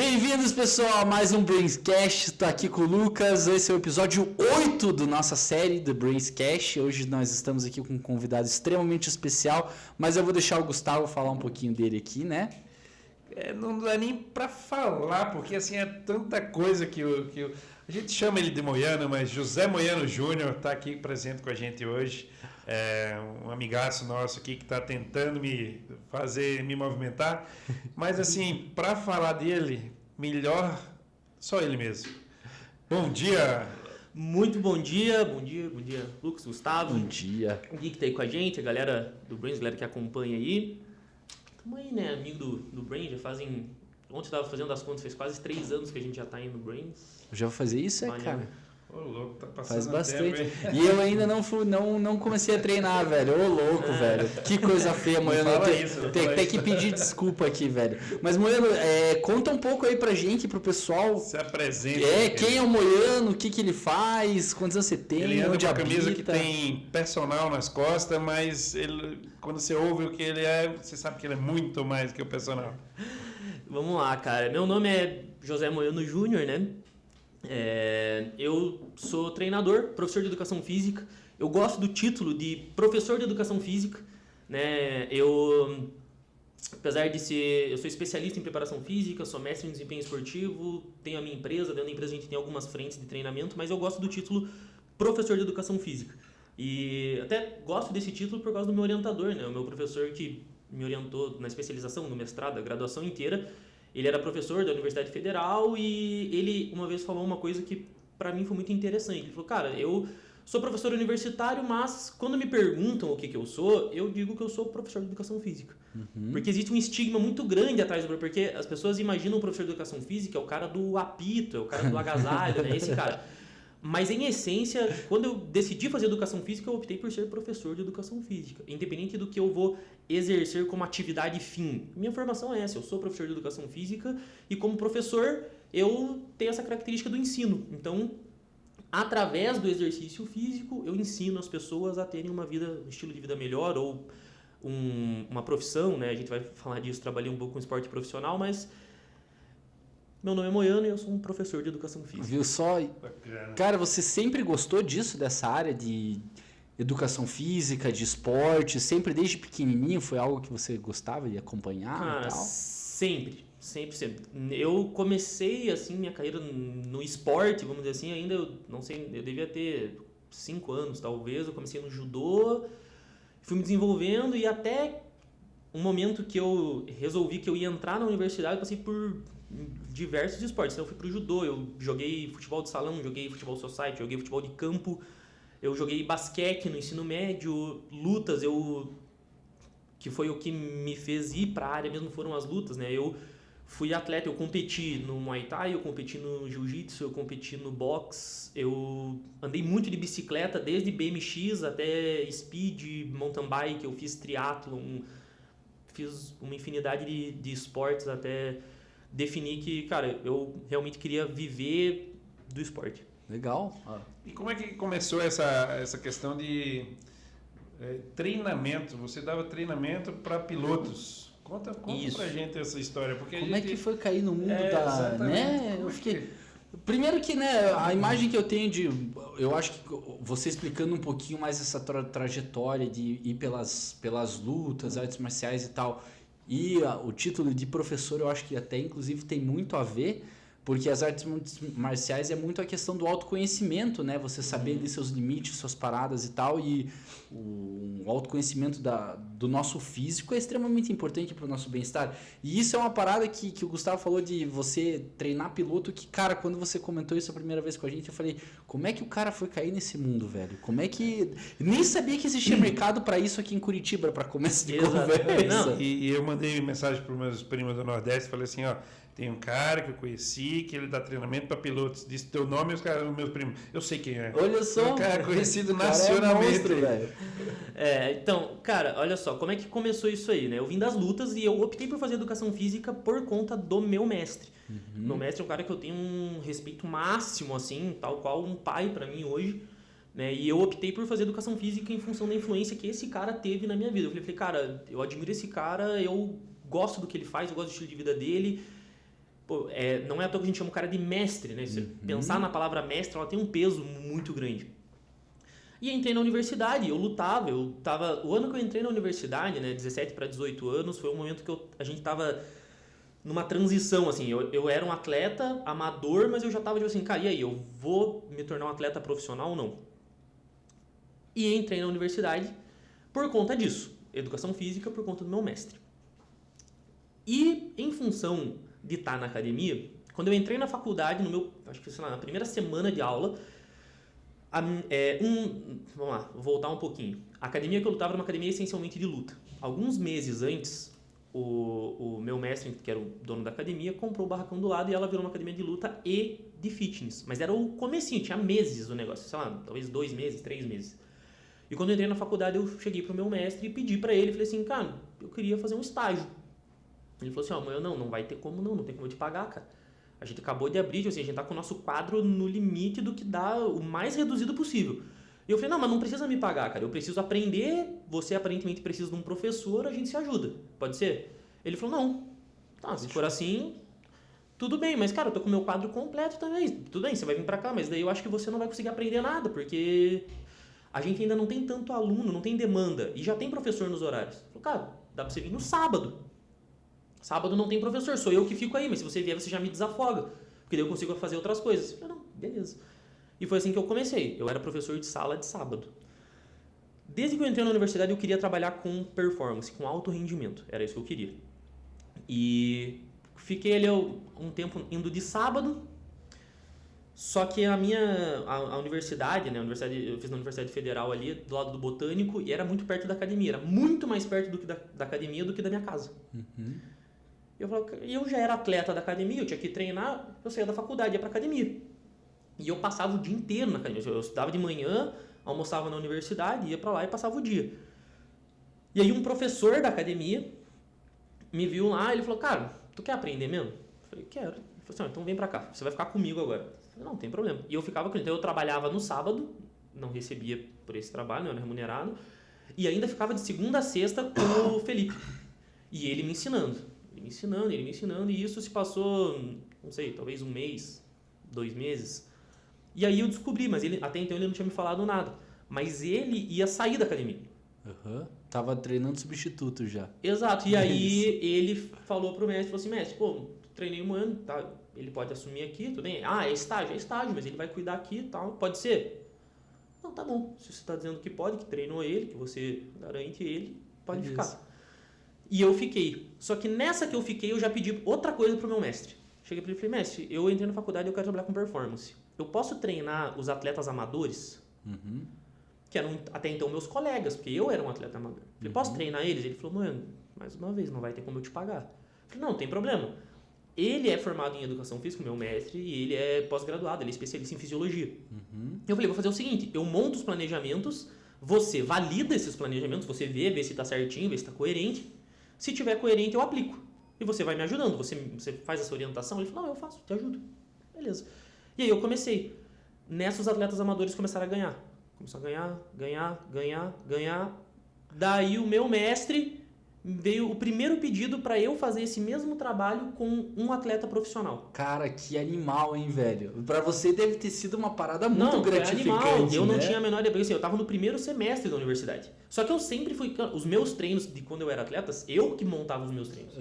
Bem-vindos, pessoal, a mais um Brainscast. Estou aqui com o Lucas. Esse é o episódio 8 da nossa série do Brainscast. Hoje nós estamos aqui com um convidado extremamente especial, mas eu vou deixar o Gustavo falar um pouquinho dele aqui, né? Não dá nem para falar, porque assim é tanta coisa que a gente chama ele de Moiano, mas José Moiano Júnior está aqui presente com a gente hoje. É um amigaço nosso aqui que está tentando me fazer me movimentar, mas assim, para falar dele, melhor só ele mesmo. Bom dia! Muito bom dia, Lucas, Gustavo. Bom dia. O Gui que tá aí com a gente, a galera do Brains, a galera que acompanha aí. Tamo aí, né, amigo do Brains, já fazem... Ontem eu tava fazendo as contas, faz quase 3 anos que a gente já tá aí no Brains. Eu já vou fazer isso, cara? Ô, louco, tá passando Faz bastante. tempo, E eu ainda não comecei a treinar, velho. Ô, louco, velho. Que coisa feia, Moiano. Tem que pedir desculpa aqui, velho. Mas, Moiano, conta um pouco aí pra gente, pro pessoal. Se apresenta. Quem é o Moiano, o que ele faz, quantos anos você tem, ele anda onde com a habita. camisa que tem personal nas costas, mas quando você ouve o que ele é, você sabe que ele é muito mais que o personal. Vamos lá, cara. Meu nome é José Moiano Júnior, né? Eu sou treinador, professor de educação física. Eu gosto do título de professor de educação física, né? Apesar de eu sou especialista em preparação física, sou mestre em desempenho esportivo, tenho a minha empresa, dentro da empresa a gente tem algumas frentes de treinamento, mas eu gosto do título professor de educação física. E até gosto desse título por causa do meu orientador, né? O meu professor que me orientou na especialização, no mestrado, a graduação inteira. Ele era professor da Universidade Federal e ele uma vez falou uma coisa que para mim foi muito interessante. Ele falou, cara, eu sou professor universitário, mas quando me perguntam o que eu sou, eu digo que eu sou professor de educação física. Uhum. Porque existe um estigma muito grande atrás do... Porque as pessoas imaginam o professor de educação física é o cara do apito, é o cara do agasalho, né? Esse cara. Mas, em essência, quando eu decidi fazer educação física, eu optei por ser professor de educação física. Independente do que eu vou exercer como atividade fim. Minha formação é essa, eu sou professor de educação física e, como professor, eu tenho essa característica do ensino. Então, através do exercício físico, eu ensino as pessoas a terem um estilo de vida melhor ou uma profissão, né? A gente vai falar disso, trabalhei um pouco com esporte profissional, mas... Meu nome é Moiano e eu sou um professor de educação física. Viu só? Cara, você sempre gostou disso, dessa área de educação física, de esporte? Sempre, desde pequenininho, foi algo que você gostava de acompanhar? Cara, e tal? Sempre. Eu comecei, assim, minha carreira no esporte, vamos dizer assim, ainda, eu não sei, eu devia ter 5 anos, talvez. Eu comecei no judô, fui me desenvolvendo e até um momento que eu resolvi que eu ia entrar na universidade, eu passei por diversos esportes. Então eu fui pro judô, eu joguei futebol de salão, joguei futebol society, joguei futebol de campo, eu joguei basquete no ensino médio, lutas, que foi o que me fez ir pra área mesmo, foram as lutas, né? Eu fui atleta, eu competi no Muay Thai, eu competi no Jiu-Jitsu, eu competi no boxe, eu andei muito de bicicleta, desde BMX até speed, mountain bike, eu fiz triatlon, fiz uma infinidade de esportes até definir que, cara, eu realmente queria viver do esporte. Legal. E como é que começou essa questão de treinamento? Você dava treinamento para pilotos. Conta pra gente essa história. Porque como é que foi cair no mundo né? Eu fiquei... Primeiro que, né, a imagem que eu tenho eu acho que você explicando um pouquinho mais essa trajetória de ir pelas lutas, artes marciais e tal, e o título de professor, eu acho que até inclusive tem muito a ver, porque as artes marciais é muito a questão do autoconhecimento, né? Você saber ali seus limites, suas paradas e tal, e o autoconhecimento do nosso físico é extremamente importante para o nosso bem-estar. E isso é uma parada que o Gustavo falou de você treinar piloto, que, cara, quando você comentou isso a primeira vez com a gente, eu falei, como é que o cara foi cair nesse mundo, velho? Como é que... Nem sabia que existia mercado para isso aqui em Curitiba, para começo de conversa. Não, e eu mandei mensagem para os meus primos do Nordeste, falei assim, ó, tem um cara que eu conheci, que ele dá treinamento para pilotos. Disse teu nome e os meus primos. Eu sei quem é. Olha só. Um cara conhecido nacionalmente. Monstro, velho. Então, cara, olha só, como é que começou isso aí, né? Eu vim das lutas e eu optei por fazer educação física por conta do meu mestre. Uhum. Meu mestre é um cara que eu tenho um respeito máximo, assim, tal qual um pai para mim hoje. Né? E eu optei por fazer educação física em função da influência que esse cara teve na minha vida. Eu falei, cara, eu admiro esse cara, eu gosto do que ele faz, eu gosto do estilo de vida dele. Pô, não é à toa que a gente chama o cara de mestre, né? Se pensar na palavra mestre, ela tem um peso muito grande. E entrei na universidade, eu lutava, o ano que eu entrei na universidade, né, 17 para 18 anos, foi um momento que a gente tava numa transição, assim, eu era um atleta amador, mas eu já tava tipo assim, cara, e aí, eu vou me tornar um atleta profissional ou não? E entrei na universidade por conta disso, educação física por conta do meu mestre. E em função de estar na academia, quando eu entrei na faculdade, acho que sei lá, na primeira semana de aula, vamos lá, vou voltar um pouquinho. A academia que eu lutava era uma academia essencialmente de luta. Alguns meses antes, o meu mestre, que era o dono da academia, comprou o barracão do lado e ela virou uma academia de luta e de fitness. Mas era o comecinho, tinha meses o negócio, sei lá, talvez 2 meses, 3 meses. E quando eu entrei na faculdade, eu cheguei pro meu mestre e pedi pra ele, falei assim, cara, eu queria fazer um estágio. Ele falou assim, amanhã não vai ter como não tem como eu te pagar, cara. A gente acabou de abrir, assim, a gente tá com o nosso quadro no limite do que dá o mais reduzido possível. E eu falei, não, mas não precisa me pagar, cara. Eu preciso aprender, você aparentemente precisa de um professor, a gente se ajuda. Pode ser? Ele falou, não. Tá, se for assim, tudo bem. Mas, cara, eu tô com o meu quadro completo também. Tudo bem, você vai vir pra cá, mas daí eu acho que você não vai conseguir aprender nada, porque a gente ainda não tem tanto aluno, não tem demanda. E já tem professor nos horários. Eu falei, cara, dá pra você vir no sábado. Sábado não tem professor, sou eu que fico aí, mas se você vier, você já me desafoga. Porque daí eu consigo fazer outras coisas. Eu falei, não, beleza. E foi assim que eu comecei. Eu era professor de sala de sábado. Desde que eu entrei na universidade, eu queria trabalhar com performance, com alto rendimento. Era isso que eu queria. E fiquei ali um tempo indo de sábado. Só que a universidade, né? Eu fiz na Universidade Federal ali, do lado do Botânico, e era muito perto da academia. Era muito mais perto do que da academia do que da minha casa. Eu já era atleta da academia, eu tinha que treinar, eu saía da faculdade, ia pra academia. E eu passava o dia inteiro na academia. Eu estudava de manhã, almoçava na universidade, ia pra lá e passava o dia. E aí um professor da academia me viu lá, ele falou, cara, tu quer aprender mesmo? Eu falei, quero. Ele falou assim, então vem pra cá, você vai ficar comigo agora. Eu falei, não tem problema. E eu ficava com ele. Então eu trabalhava no sábado, não recebia por esse trabalho, não era remunerado, e ainda ficava de segunda a sexta com o Felipe. E ele me ensinando, e isso se passou, não sei, talvez 1 mês, 2 meses. E aí eu descobri, mas até então ele não tinha me falado nada. Mas ele ia sair da academia. Tava treinando substituto já. Exato. E aí ele falou pro mestre, falou assim, mestre, pô, treinei um ano, tá? Ele pode assumir aqui, tudo bem? Ah, é estágio, mas ele vai cuidar aqui e tal, pode ser? Não, tá bom. Se você tá dizendo que pode, que treinou ele, que você garante ele, pode ficar. E eu fiquei. Só que nessa que eu fiquei, eu já pedi outra coisa pro meu mestre. Cheguei pra ele e falei, mestre, eu entrei na faculdade e eu quero trabalhar com performance. Eu posso treinar os atletas amadores? Que eram até então meus colegas, porque eu era um atleta amador. Eu falei, posso treinar eles? Ele falou, mano, mais uma vez, não vai ter como eu te pagar. Eu falei, não tem problema. Ele é formado em educação física, meu mestre, e ele é pós-graduado, ele é especialista em fisiologia. Eu falei, vou fazer o seguinte, eu monto os planejamentos, você valida esses planejamentos, você vê se tá certinho, vê se tá coerente. Se tiver coerente, eu aplico. E você vai me ajudando, você faz essa orientação? Ele falou, não, eu faço, te ajudo. Beleza. E aí eu comecei. Nessa, os atletas amadores começaram a ganhar. Começou a ganhar. Daí o meu mestre veio o primeiro pedido para eu fazer esse mesmo trabalho com um atleta profissional. Cara, que animal, hein, velho? Pra você deve ter sido uma parada muito gratificante. Animal. Eu não né? tinha a menor ideia, porque assim, eu tava no primeiro semestre da universidade. Só que eu sempre fui... Os meus treinos de quando eu era atleta, eu que montava os meus treinos.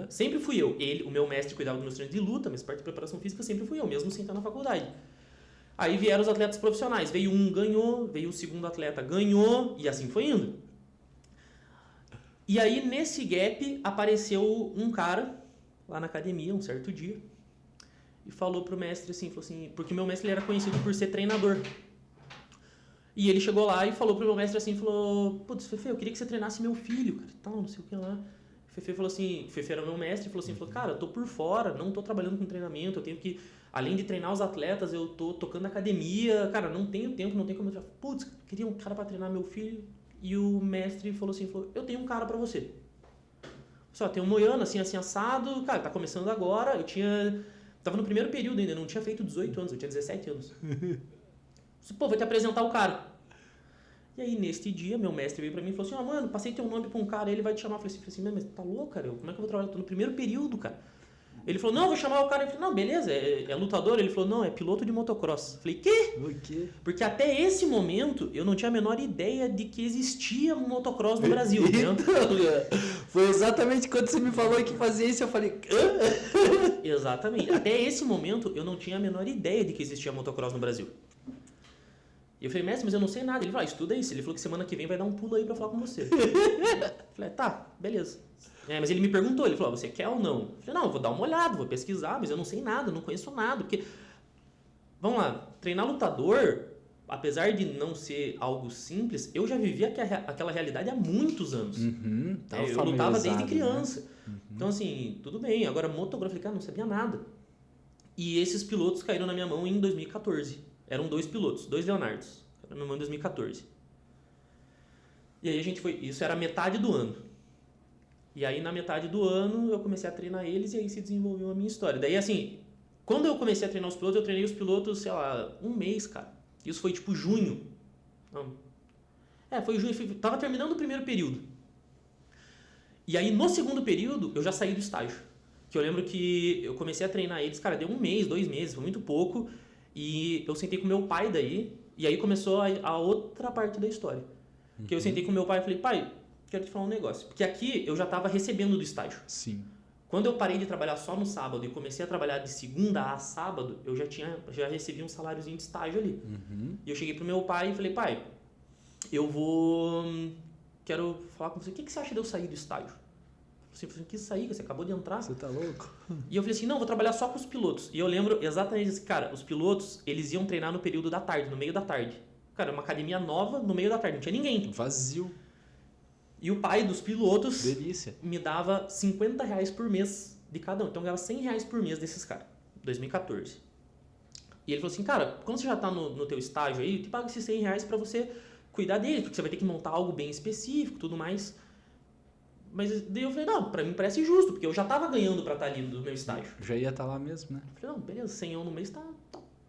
Sempre fui eu. O meu mestre cuidava dos meus treinos de luta, mas parte de preparação física sempre fui eu, mesmo sem estar na faculdade. Aí vieram os atletas profissionais. Veio um, ganhou. Veio o segundo atleta, ganhou. E assim foi indo. E aí, nesse gap, apareceu um cara lá na academia, um certo dia, e falou pro mestre assim, porque o meu mestre ele era conhecido por ser treinador. E ele chegou lá e falou pro meu mestre assim, putz, Fefe, eu queria que você treinasse meu filho, cara, e tal, não sei o que lá. Fefe falou assim, Fefe era meu mestre, falou, cara, eu tô por fora, não tô trabalhando com treinamento, eu tenho que, além de treinar os atletas, eu tô tocando academia, cara, não tenho tempo, não tenho como eu... Putz, queria um cara pra treinar meu filho. E o mestre falou, eu tenho um cara pra você. Só tem um moiano, assim assado, cara, tá começando agora, tava no primeiro período ainda, não tinha feito 18 anos, eu tinha 17 anos. Pô, vou te apresentar o cara. E aí, neste dia, meu mestre veio pra mim e falou assim, mano, passei teu nome pra um cara, ele vai te chamar. Eu falei assim, mas tá louco, cara? Como é que eu vou trabalhar? Eu tô no primeiro período, cara. Ele falou, não, vou chamar o cara. Eu falei, não, beleza, é lutador? Ele falou, não, é piloto de motocross. Eu falei, quê? O quê? Porque até esse momento eu não tinha a menor ideia de que existia motocross no Brasil. Entendeu? Então, foi exatamente quando você me falou que fazia isso, eu falei, hã? Exatamente. Até esse momento eu não tinha a menor ideia de que existia motocross no Brasil. E eu falei, mestre, mas eu não sei nada. Ele falou, estuda isso. Ele falou que semana que vem vai dar um pulo aí pra falar com você. Eu falei, tá, beleza. Mas ele me perguntou, ele falou, você quer ou não? Eu falei, não, eu vou dar uma olhada, vou pesquisar, mas eu não sei nada, não conheço nada. Porque, vamos lá, treinar lutador, apesar de não ser algo simples, eu já vivia aquela realidade há muitos anos. Eu lutava desde criança. Né? Então, assim, tudo bem. Agora, motocross, eu falei, cara, não sabia nada. E esses pilotos caíram na minha mão em 2014. Eram 2 pilotos, 2 Leonardos. Caíram na minha mão em 2014. E aí a gente foi... Isso era metade do ano. E aí, na metade do ano, eu comecei a treinar eles e aí se desenvolveu a minha história. Daí, assim, quando eu comecei a treinar os pilotos, eu treinei os pilotos, sei lá, um mês, cara. Isso foi, tipo, junho. Não. Foi junho. Tava terminando o primeiro período. E aí, no segundo período, eu já saí do estágio. Que eu lembro que eu comecei a treinar eles, cara, deu 1 mês, 2 meses, foi muito pouco. E eu sentei com meu pai daí, e aí começou a outra parte da história. Que eu sentei com meu pai e falei, pai, quero te falar um negócio. Porque aqui eu já estava recebendo do estágio. Sim. Quando eu parei de trabalhar só no sábado e comecei a trabalhar de segunda a sábado, eu já recebi um saláriozinho de estágio ali. E eu cheguei pro meu pai e falei, pai, quero falar com você, o que você acha de eu sair do estágio? Você falou assim, que sair? Você acabou de entrar? Você tá louco? E eu falei assim, não, vou trabalhar só com os pilotos. E eu lembro exatamente assim, cara, os pilotos, eles iam treinar no período da tarde, no meio da tarde. Cara, uma academia nova no meio da tarde, não tinha ninguém. Vazio. E o pai dos pilotos Delícia. me dava R$50 por mês de cada um. Então eu ganhava R$100 por mês desses caras, 2014. E ele falou assim, cara, quando você já tá no teu estágio aí, eu te pago esses R$100 pra você cuidar deles, porque você vai ter que montar algo bem específico, tudo mais. Mas daí eu falei, não, pra mim parece justo, porque eu já tava ganhando pra estar ali no meu estágio. Já ia estar lá mesmo, né? Eu falei, não, beleza, 100 no mês tá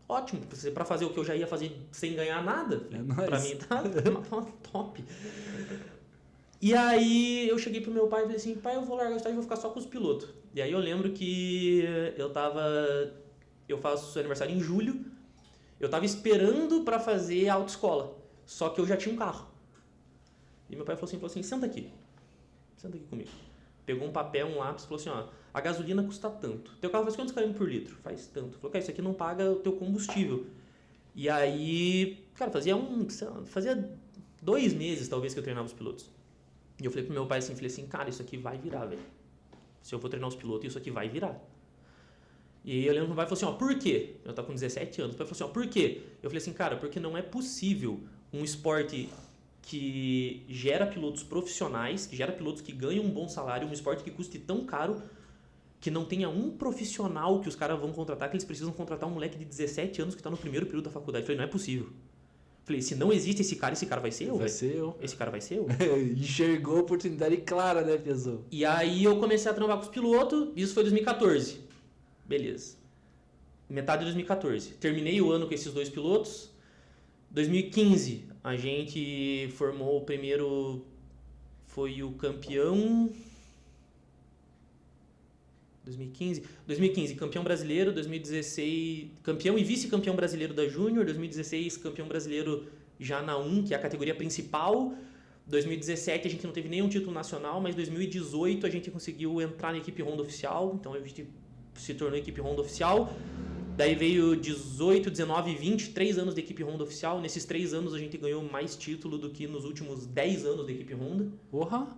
ótimo. Pra fazer o que eu já ia fazer sem ganhar nada, pra mim tá top. E aí eu cheguei pro meu pai e falei assim, pai, eu vou largar o estágio e vou ficar só com os pilotos. E aí eu lembro que eu faço aniversário em julho, eu tava esperando pra fazer a autoescola, só que eu já tinha um carro. E meu pai falou assim, senta aqui comigo. Pegou um papel, um lápis, falou assim, ó, a gasolina custa tanto. Teu carro faz quantos km por litro? Faz tanto. Falou, cara, isso aqui não paga o teu combustível. E aí, cara, fazia 2 meses talvez que eu treinava os pilotos. E eu falei pro meu pai assim, cara, isso aqui vai virar, velho. Se eu for treinar os pilotos, isso aqui vai virar. E aí eu lembro que meu pai falou assim, ó, por quê? Eu tava com 17 anos. O pai falou assim, ó, por quê? Eu falei assim, cara, porque não é possível um esporte que gera pilotos profissionais, que gera pilotos que ganham um bom salário, um esporte que custe tão caro, que não tenha um profissional que os caras vão contratar, que eles precisam contratar um moleque de 17 anos que tá no primeiro período da faculdade. Eu falei, não é possível. Eu falei, se não existe esse cara vai ser eu, Vai ser eu. Esse cara vai ser eu. Enxergou a oportunidade clara, né, Piazão? E aí eu comecei a trabalhar com os pilotos, isso foi 2014. Beleza. Metade de 2014. Terminei o ano com esses 2 pilotos. 2015, a gente formou o primeiro... Foi o campeão... 2015, campeão brasileiro. 2016, campeão e vice-campeão brasileiro da Júnior. 2016, campeão brasileiro já na 1, que é a categoria principal. 2017 a gente não teve nenhum título nacional, mas 2018 a gente conseguiu entrar na equipe Honda oficial. Então a gente se tornou equipe Honda oficial. Daí veio 18, 19 e 20, 3 anos de equipe Honda oficial. Nesses 3 anos a gente ganhou mais título do que nos últimos 10 anos da equipe Honda. Porra!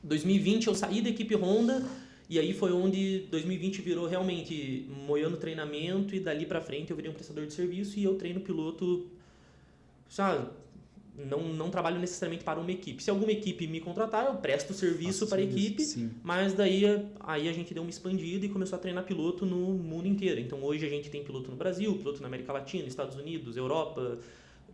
2020 eu saí da equipe Honda e aí foi onde 2020 virou realmente Moiano treinamento e dali pra frente eu virei um prestador de serviço e eu treino piloto, sabe? Não trabalho necessariamente para uma equipe. Se alguma equipe me contratar, eu presto serviço para a equipe, sim. Mas daí aí a gente deu uma expandida e começou a treinar piloto no mundo inteiro. Então hoje a gente tem piloto no Brasil, piloto na América Latina, Estados Unidos, Europa,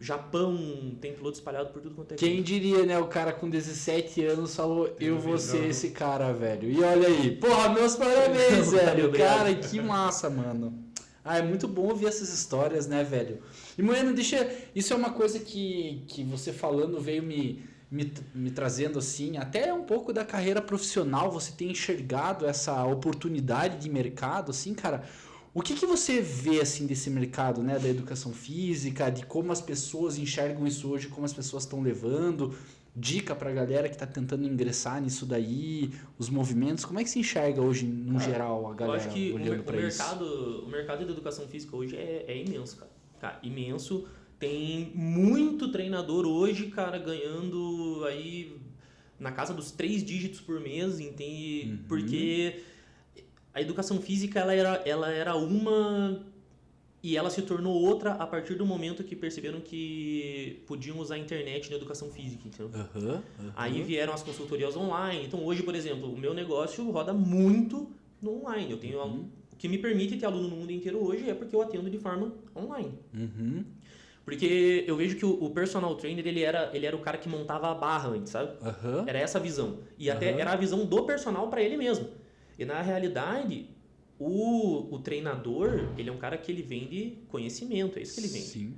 Japão, tem piloto espalhado por tudo quanto é Quem diria, né? O cara com 17 anos falou, eu vou ser esse cara, velho. E olha aí. Porra, meus parabéns, velho. Obrigado. Cara, que massa, mano. Ah, é muito bom ouvir essas histórias, né, velho? E, Moiano, isso é uma coisa que você falando veio me me trazendo assim, até um pouco da carreira profissional, você tem enxergado essa oportunidade de mercado, assim, cara. O que você vê, assim, desse mercado, né, da educação física, de como as pessoas enxergam isso hoje, como as pessoas estão levando, dica pra galera que tá tentando ingressar nisso daí, os movimentos, como é que se enxerga hoje, no geral, a galera eu acho que olhando pra isso? o mercado da educação física hoje é imenso, cara. Cara, imenso. Tem muito treinador hoje, cara, ganhando aí na casa dos 3 dígitos por mês, entende? Porque a educação física ela era uma e ela se tornou outra a partir do momento que perceberam que podiam usar a internet na educação física, entendeu? Aí vieram as consultorias online. Então hoje, por exemplo, o meu negócio roda muito no online. Eu tenho o que me permite ter aluno no mundo inteiro hoje é porque eu atendo de forma online. Porque eu vejo que o personal trainer, ele era o cara que montava a barra antes, sabe? Era essa a visão. E até era a visão do personal para ele mesmo. E na realidade, o treinador, ele é um cara que ele vende conhecimento, é isso que ele vende. Sim.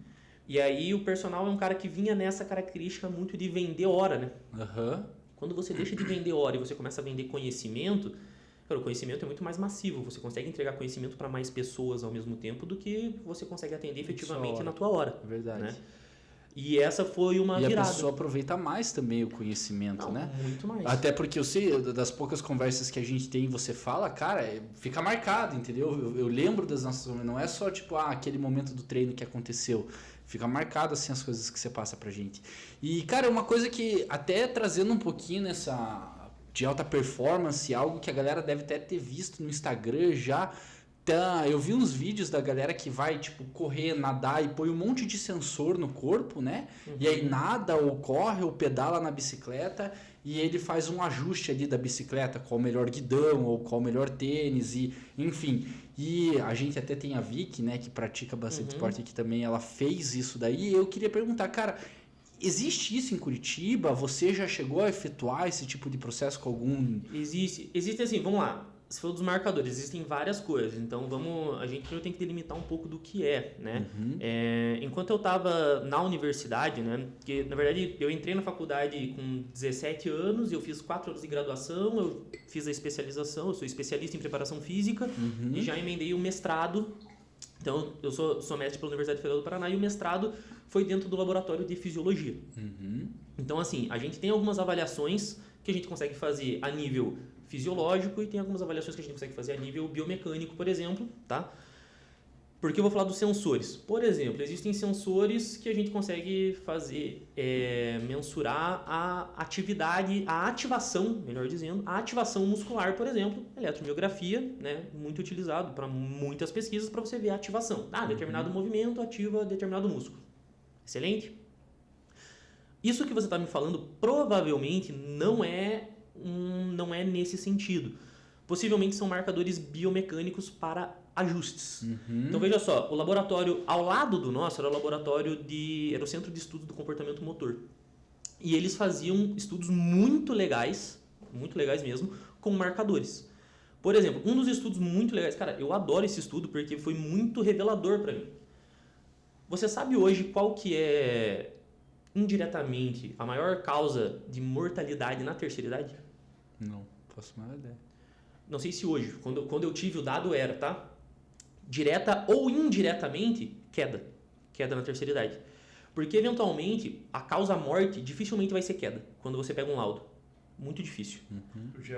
E aí o personal é um cara que vinha nessa característica muito de vender hora, né? Quando você deixa de vender hora e você começa a vender conhecimento, cara, o conhecimento é muito mais massivo. Você consegue entregar conhecimento para mais pessoas ao mesmo tempo do que você consegue atender efetivamente na tua hora. Verdade. Né? E essa foi uma virada. E a pessoa aproveita mais também o conhecimento, né? Muito mais. Até porque eu sei, das poucas conversas que a gente tem, você fala, cara, fica marcado, entendeu? Eu lembro das nossas... Não é só, tipo, aquele momento do treino que aconteceu. Fica marcado, assim, as coisas que você passa pra gente. E, cara, uma coisa que, até trazendo um pouquinho nessa... de alta performance, algo que a galera deve até ter visto no Instagram já. Tá, eu vi uns vídeos da galera que vai, tipo, correr, nadar e põe um monte de sensor no corpo, né? E aí nada, ou corre, ou pedala na bicicleta e ele faz um ajuste ali da bicicleta, qual o melhor guidão, ou qual o melhor tênis, e enfim. E a gente até tem a Vicky, né, que pratica bastante esporte aqui também, ela fez isso daí. E eu queria perguntar, cara, existe isso em Curitiba? Você já chegou a efetuar esse tipo de processo com algum... Existe assim, vamos lá. Se for dos marcadores, existem várias coisas. Então, a gente primeiro tem que delimitar um pouco do que é, né? Enquanto eu estava na universidade, né? Porque, na verdade, eu entrei na faculdade com 17 anos, eu fiz 4 anos de graduação, eu fiz a especialização, eu sou especialista em preparação física e já emendei o mestrado. Então, eu sou mestre pela Universidade Federal do Paraná e o mestrado foi dentro do laboratório de fisiologia. Então, assim, a gente tem algumas avaliações que a gente consegue fazer a nível fisiológico e tem algumas avaliações que a gente consegue fazer a nível biomecânico, por exemplo, tá? Porque eu vou falar dos sensores. Por exemplo, existem sensores que a gente consegue fazer, mensurar a atividade, a ativação, melhor dizendo, a ativação muscular, por exemplo, eletromiografia, né? Muito utilizado para muitas pesquisas para você ver a ativação. Determinado movimento ativa determinado músculo. Excelente? Isso que você está me falando provavelmente não é nesse sentido. Possivelmente são marcadores biomecânicos para ajustes. Então veja só, o laboratório ao lado do nosso era o Centro de Estudo do Comportamento Motor. E eles faziam estudos muito legais mesmo, com marcadores. Por exemplo, um dos estudos muito legais, cara, eu adoro esse estudo porque foi muito revelador para mim. Você sabe hoje qual que é indiretamente a maior causa de mortalidade na terceira idade? Não, faço mais ideia. Não sei se hoje, quando eu tive o dado era, tá? Direta ou indiretamente, queda na terceira idade. Porque eventualmente a causa morte dificilmente vai ser queda quando você pega um laudo. Muito difícil.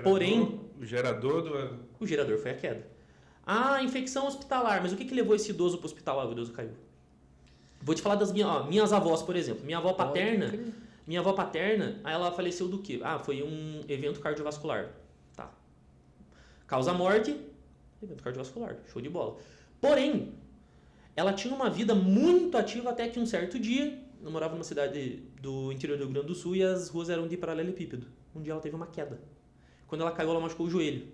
Porém, o gerador foi a queda. Infecção hospitalar, mas o que levou esse idoso para o hospital? O idoso caiu. Vou te falar das minhas avós, por exemplo. Minha avó paterna, ela faleceu do quê? Foi um evento cardiovascular. Tá. Causa morte, evento cardiovascular. Show de bola. Porém, ela tinha uma vida muito ativa até que um certo dia, eu morava numa cidade do interior do Rio Grande do Sul e as ruas eram de paralelepípedo. Um dia ela teve uma queda. Quando ela caiu, ela machucou o joelho.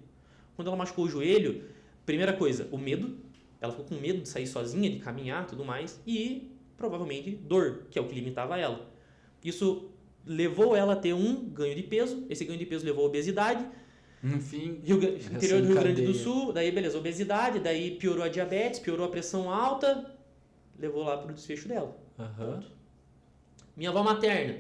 Quando ela machucou o joelho, primeira coisa, o medo. Ela ficou com medo de sair sozinha, de caminhar e tudo mais. E provavelmente dor, que é o que limitava ela. Isso levou ela a ter um ganho de peso. Esse ganho de peso levou a obesidade. Enfim, interior do Rio Grande do Sul, daí beleza, obesidade, daí piorou a diabetes, piorou a pressão alta, levou lá para o desfecho dela. Minha avó materna,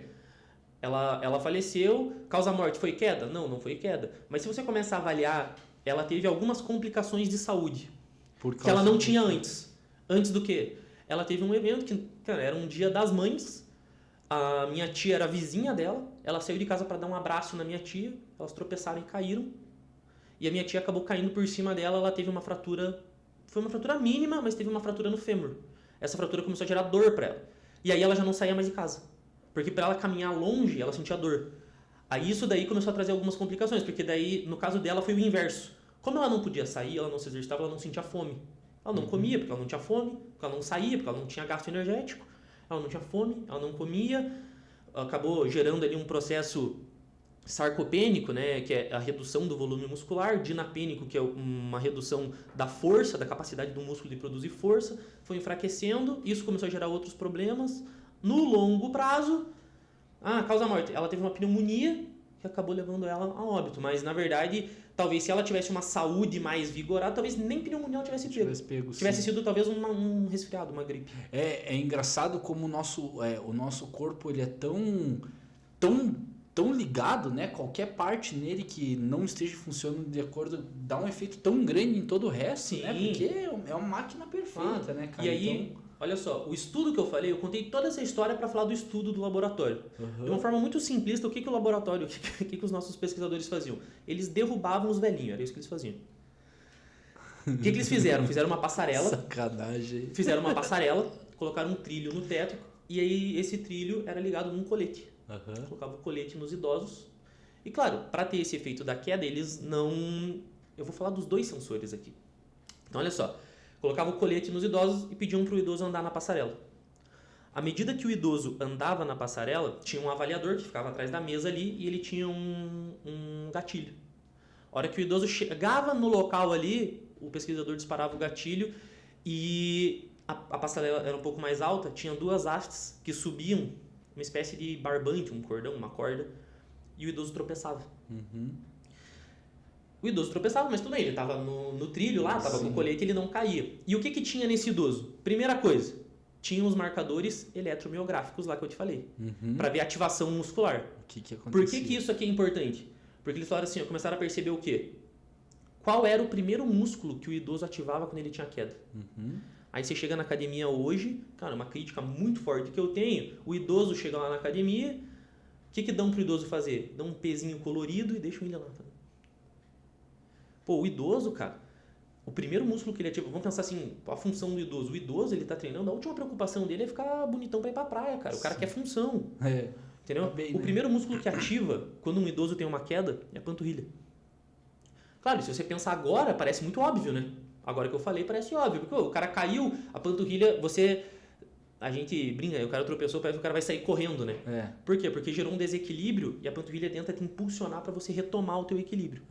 ela faleceu, causa-morte foi queda? Não, não foi queda. Mas se você começa a avaliar, ela teve algumas complicações de saúde que ela não tinha antes. Antes do quê? Ela teve um evento que, cara, era um dia das mães, a minha tia era vizinha dela, ela saiu de casa para dar um abraço na minha tia, elas tropeçaram e caíram, e a minha tia acabou caindo por cima dela, ela teve uma fratura, foi uma fratura mínima, mas teve uma fratura no fêmur. Essa fratura começou a gerar dor para ela. E aí ela já não saía mais de casa. Porque para ela caminhar longe, ela sentia dor. Aí isso daí começou a trazer algumas complicações, porque daí, no caso dela, foi o inverso. Como ela não podia sair, ela não se exercitava, ela não sentia fome. Ela não comia porque ela não tinha fome, porque ela não saía, porque ela não tinha gasto energético. Ela não tinha fome, ela não comia. Acabou gerando ali um processo sarcopênico, né, que é a redução do volume muscular, dinapênico, que é uma redução da força, da capacidade do músculo de produzir força, foi enfraquecendo, isso começou a gerar outros problemas. No longo prazo, causa-morte, ela teve uma pneumonia que acabou levando ela a óbito, mas na verdade, talvez se ela tivesse uma saúde mais vigorada, talvez nem pneumonia ela tivesse pego. Tivesse sido talvez um resfriado, uma gripe. É engraçado como o nosso corpo ele é tão ligado, né? Qualquer parte nele que não esteja funcionando de acordo dá um efeito tão grande em todo o resto, Sim. né? Porque é uma máquina perfeita, né, cara? E aí, olha só, o estudo que eu falei, eu contei toda essa história para falar do estudo do laboratório. De uma forma muito simplista, o que o laboratório, o que os nossos pesquisadores faziam? Eles derrubavam os velhinhos, era isso que eles faziam. O que eles fizeram? Fizeram uma passarela. Sacanagem. Fizeram uma passarela, colocaram um trilho no teto, e aí esse trilho era ligado num colete. Colocava o colete nos idosos. E claro, para ter esse efeito da queda, eles não... Eu vou falar dos dois sensores aqui. Então, olha só. Colocava o colete nos idosos e pediam para o idoso andar na passarela. À medida que o idoso andava na passarela, tinha um avaliador que ficava atrás da mesa ali e ele tinha um gatilho. A hora que o idoso chegava no local ali, o pesquisador disparava o gatilho e a passarela era um pouco mais alta, tinha duas hastes que subiam, uma espécie de barbante, um cordão, uma corda, e o idoso tropeçava. O idoso tropeçava, mas tudo bem, ele estava no trilho lá, estava com o colete, ele não caía. E o que tinha nesse idoso? Primeira coisa, tinha os marcadores eletromiográficos lá que eu te falei, para ver ativação muscular. O que aconteceu? Por que isso aqui é importante? Porque eles falaram assim, começaram a perceber o quê? Qual era o primeiro músculo que o idoso ativava quando ele tinha queda? Aí você chega na academia hoje, cara, uma crítica muito forte que eu tenho, o idoso chega lá na academia, o que dão pro idoso fazer? Dão um pezinho colorido e deixam ele lá. Pô, o idoso, cara, o primeiro músculo que ele ativa, vamos pensar assim, a função do idoso. O idoso, ele tá treinando, a última preocupação dele é ficar bonitão pra ir pra praia, cara. O cara quer função. Entendeu? O primeiro músculo que ativa quando um idoso tem uma queda é a panturrilha. Claro, se você pensar agora, parece muito óbvio, né? Agora que eu falei, parece óbvio. Porque o cara caiu, a panturrilha, a gente brinca, o cara tropeçou, parece que o cara vai sair correndo, né? Por quê? Porque gerou um desequilíbrio e a panturrilha tenta te impulsionar para você retomar o teu equilíbrio.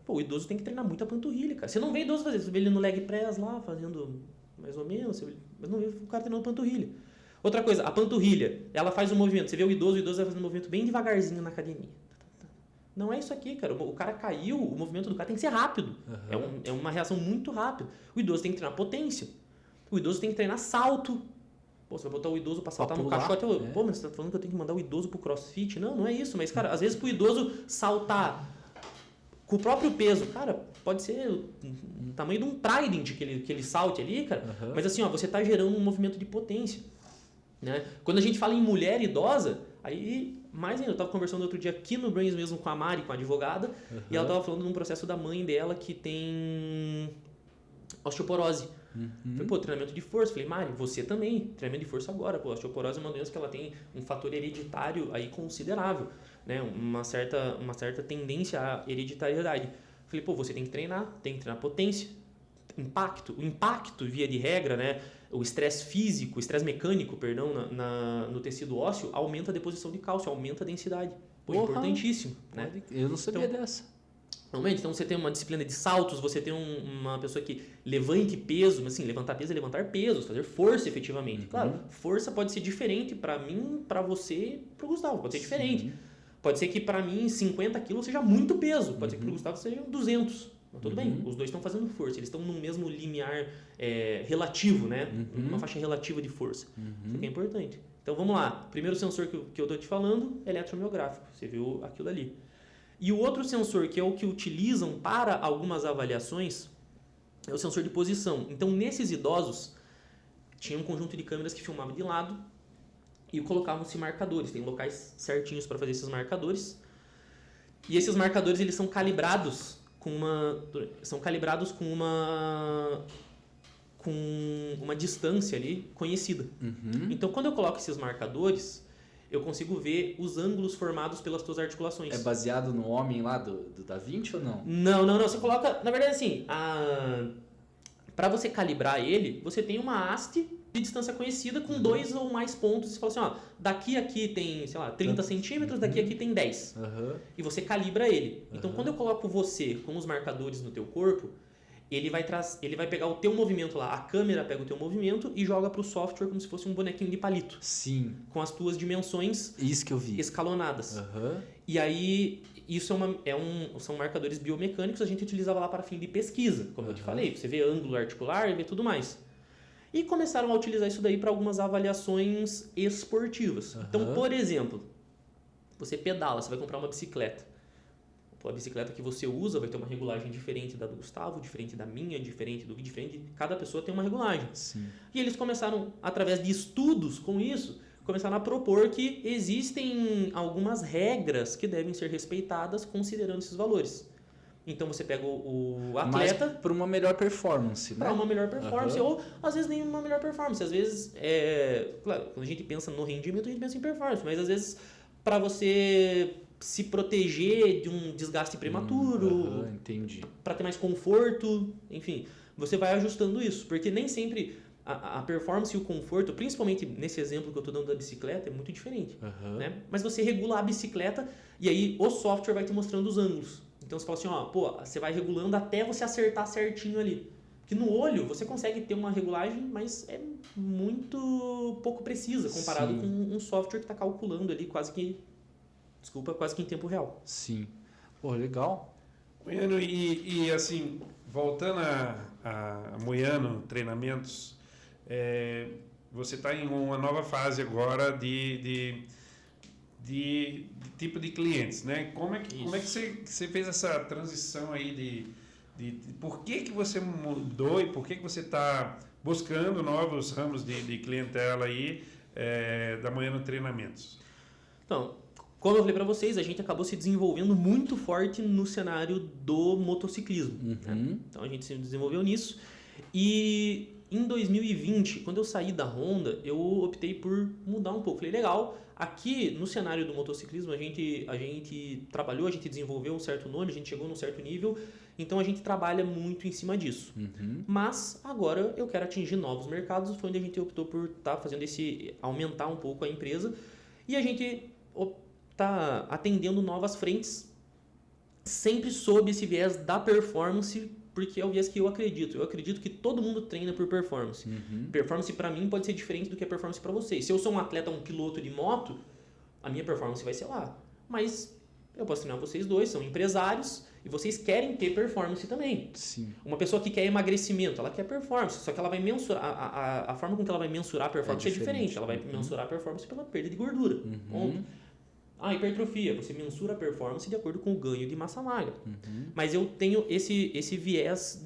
Pô, o idoso tem que treinar muito a panturrilha, cara. Você não vê idoso fazer, você vê ele no leg press lá, fazendo mais ou menos, mas não vê o cara treinando panturrilha. Outra coisa, a panturrilha, ela faz um movimento, você vê o idoso vai fazendo um movimento bem devagarzinho na academia. Não é isso aqui, cara. O cara caiu, o movimento do cara tem que ser rápido. É uma reação muito rápida. O idoso tem que treinar potência. O idoso tem que treinar salto. Pô, você vai botar o idoso pra saltar no caixote. Pô, mas você tá falando que eu tenho que mandar o idoso pro crossfit? Não, não é isso. Mas, cara, às vezes pro idoso saltar com o próprio peso, cara, pode ser o tamanho de um trident que ele salte ali, cara. Mas assim, ó, você tá gerando um movimento de potência. Né? Quando a gente fala em mulher idosa, aí mais ainda, eu estava conversando outro dia aqui no Brains mesmo com a Mari, com a advogada, e ela estava falando de um processo da mãe dela que tem osteoporose. Falei, pô, treinamento de força. Falei, Mari, você também, treinamento de força agora. Pô, a osteoporose é uma doença que ela tem um fator hereditário aí considerável, né? Uma certa tendência à hereditariedade. Falei, pô, você tem que treinar potência, impacto. O impacto, via de regra, né? O estresse físico, o estresse mecânico, perdão, no tecido ósseo, aumenta a deposição de cálcio, aumenta a densidade. Pô, importantíssimo, né? Eu não sabia dessa. Realmente, então você tem uma disciplina de saltos, você tem uma pessoa que levante peso, mas assim, levantar peso é levantar pesos, fazer força efetivamente. Claro, força pode ser diferente para mim, para você, para o Gustavo, pode ser diferente. Pode ser que para mim 50 quilos seja muito peso, pode ser que para o Gustavo seja 200. Mas tudo bem, os dois estão fazendo força, eles estão no mesmo limiar relativo, né? Uma faixa relativa de força. Isso aqui é importante. Então vamos lá. Primeiro sensor que eu estou te falando, eletromiográfico. Você viu aquilo ali. E o outro sensor, que é o que utilizam para algumas avaliações, é o sensor de posição. Então nesses idosos, tinha um conjunto de câmeras que filmavam de lado e colocavam-se marcadores. Tem locais certinhos para fazer esses marcadores. E esses marcadores eles são calibrados com uma distância ali conhecida. Uhum. Então, quando eu coloco esses marcadores, eu consigo ver os ângulos formados pelas tuas articulações. É baseado no homem lá do Da Vinci ou não? Não. Você coloca... Na verdade, assim, para você calibrar ele, você tem uma haste de distância conhecida com 2 ou mais pontos. Você fala assim, ó, daqui a aqui tem, sei lá, 30 centímetros, daqui a aqui tem 10. Uhum. E você calibra ele. Então, quando eu coloco você com os marcadores no teu corpo, ele vai pegar o teu movimento lá. A câmera pega o teu movimento e joga pro software como se fosse um bonequinho de palito. Sim. Com as tuas dimensões Isso que eu vi. escalonadas. Uhum. E aí, isso são marcadores biomecânicos, a gente utilizava lá para fim de pesquisa, como eu te falei. Você vê ângulo articular e vê tudo mais. E começaram a utilizar isso daí para algumas avaliações esportivas. Então, por exemplo, você pedala, você vai comprar uma bicicleta. A bicicleta que você usa vai ter uma regulagem diferente da do Gustavo, diferente da minha, diferente do Gui, diferente. Cada pessoa tem uma regulagem. Sim. E eles começaram, através de estudos com isso, começaram a propor que existem algumas regras que devem ser respeitadas considerando esses valores. Então você pega o atleta... Mas para uma melhor performance, né? Para uma melhor performance, ou às vezes nem uma melhor performance. Às vezes, claro, quando a gente pensa no rendimento, a gente pensa em performance, mas às vezes para você se proteger de um desgaste prematuro, entendi. para ter mais conforto, enfim, você vai ajustando isso, porque nem sempre a performance e o conforto, principalmente nesse exemplo que eu estou dando da bicicleta, é muito diferente, né? Mas você regula a bicicleta e aí o software vai te mostrando os ângulos. Então você fala assim, ó, você vai regulando até você acertar certinho ali. Porque no olho você consegue ter uma regulagem, mas é muito pouco precisa comparado com um software que está calculando ali quase que em tempo real. Sim. Pô, legal. Moiano, e assim, voltando a Moiano Treinamentos, você está em uma nova fase agora de tipo de clientes, né? Como é que você fez essa transição aí de por que você mudou e por que você está buscando novos ramos de clientela aí da Moiano Treinamentos? Então, como eu falei para vocês, a gente acabou se desenvolvendo muito forte no cenário do motociclismo. Né? Então a gente se desenvolveu nisso. E em 2020, quando eu saí da Honda, eu optei por mudar um pouco. Falei, legal, aqui no cenário do motociclismo a gente trabalhou, a gente desenvolveu um certo nome, a gente chegou num certo nível, então a gente trabalha muito em cima disso. Mas agora eu quero atingir novos mercados, foi onde a gente optou por estar fazendo aumentar um pouco a empresa, e a gente está atendendo novas frentes, sempre sob esse viés da performance, porque é o viés que eu acredito. Eu acredito que todo mundo treina por performance. Performance para mim pode ser diferente do que é performance para vocês. Se eu sou um atleta, um piloto de moto, a minha performance vai ser lá. Mas eu posso treinar vocês dois, são empresários e vocês querem ter performance também. Sim. Uma pessoa que quer emagrecimento, ela quer performance, só que ela vai mensurar, a forma com que ela vai mensurar a performance é diferente. Ela vai mensurar a performance pela perda de gordura. Ponto. A hipertrofia, você mensura a performance de acordo com o ganho de massa magra. Mas eu tenho esse viés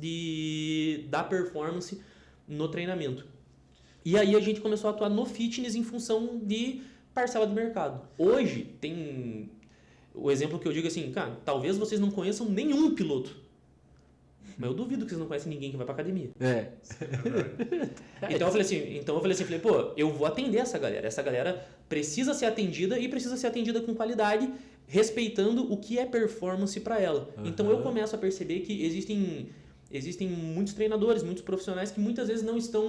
da performance no treinamento. E aí a gente começou a atuar no fitness em função de parcela de mercado. Hoje tem o exemplo que eu digo assim, cara, talvez vocês não conheçam nenhum piloto. Mas eu duvido que vocês não conhecem ninguém que vai pra academia. Então eu falei assim, pô, eu vou atender essa galera. Essa galera precisa ser atendida e precisa ser atendida com qualidade, respeitando o que é performance para ela. Então eu começo a perceber que existem muitos treinadores, muitos profissionais que muitas vezes não estão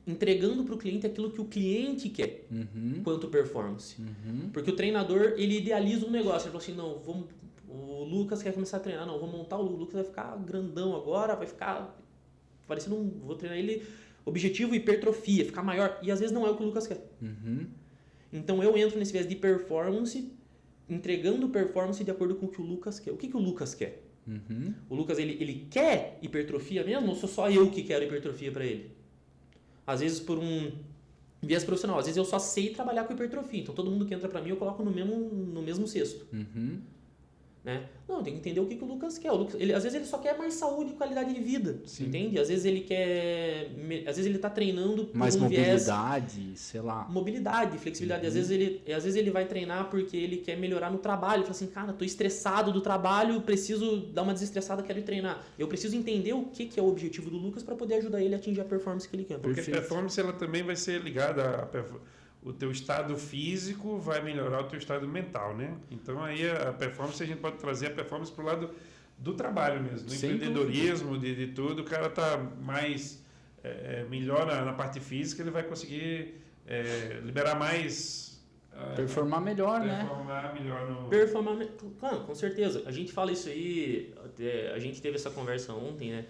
entregando para o cliente aquilo que o cliente quer quanto performance. Porque o treinador, ele idealiza um negócio. Ele fala assim, não, o Lucas quer começar a treinar, não, vou montar, o Lucas vai ficar grandão agora, vai ficar parecendo vou treinar ele, objetivo hipertrofia, ficar maior, e às vezes não é o que o Lucas quer. Então eu entro nesse viés de performance, entregando performance de acordo com o que o Lucas quer. O que o Lucas quer? O Lucas, ele quer hipertrofia mesmo, ou sou só eu que quero hipertrofia para ele? Às vezes por viés profissional. Às vezes eu só sei trabalhar com hipertrofia, então todo mundo que entra pra mim eu coloco no mesmo cesto. Uhum. Né? Não, tem que entender o que o Lucas quer. O Lucas, às vezes ele só quer mais saúde e qualidade de vida, Sim. entende? Às vezes ele quer... Às vezes ele tá treinando por Mais viés... mobilidade, sei lá. Mobilidade, flexibilidade. Às vezes ele vai treinar porque ele quer melhorar no trabalho. Ele fala assim, cara, tô estressado do trabalho, preciso dar uma desestressada, quero ir treinar. Eu preciso entender o que é o objetivo do Lucas para poder ajudar ele a atingir a performance que ele quer. Porque Perfeito. a performance ela também vai ser ligada o teu estado físico vai melhorar o teu estado mental, né? Então aí a performance a gente pode trazer a performance para o lado do trabalho mesmo, do Sem empreendedorismo, de tudo. O cara tá mais melhor na parte física, ele vai conseguir liberar mais Performar melhor, né? performar melhor no Performar... Claro, com certeza. A gente fala isso aí, a gente teve essa conversa ontem, né?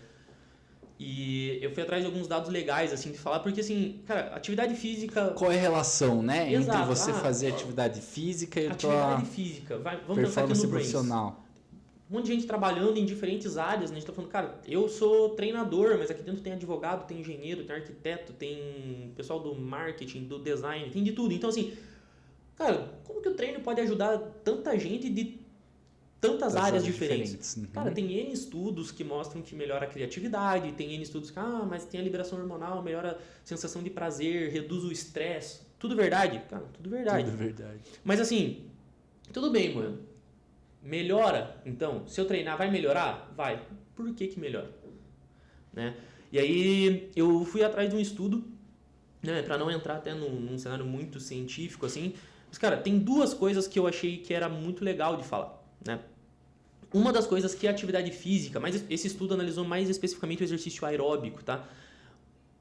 E eu fui atrás de alguns dados legais, assim, de falar, porque, assim, cara, atividade física... Qual é a relação, né? Exato. Entre você fazer atividade física e a Atividade tua física. Vamos pensar aqui performance no Brains. profissional. Um monte de gente trabalhando em diferentes áreas, né? A gente tá falando, cara, eu sou treinador, mas aqui dentro tem advogado, tem engenheiro, tem arquiteto, tem pessoal do marketing, do design, tem de tudo. Então, assim, cara, como que o treino pode ajudar tanta gente de tantas áreas diferentes? Uhum. Cara, tem N estudos que mostram que melhora a criatividade, tem N estudos que, mas tem a liberação hormonal, melhora a sensação de prazer, reduz o estresse. Tudo verdade? Cara, tudo verdade. Tudo verdade. Mas assim, tudo bem, mano. Melhora? Então, se eu treinar, vai melhorar? Vai. Por que melhora? Né? E aí, eu fui atrás de um estudo, né, pra não entrar até num cenário muito científico, assim. Mas, cara, tem duas coisas que eu achei que era muito legal de falar, né? Uma das coisas que é a atividade física, mas esse estudo analisou mais especificamente o exercício aeróbico, tá?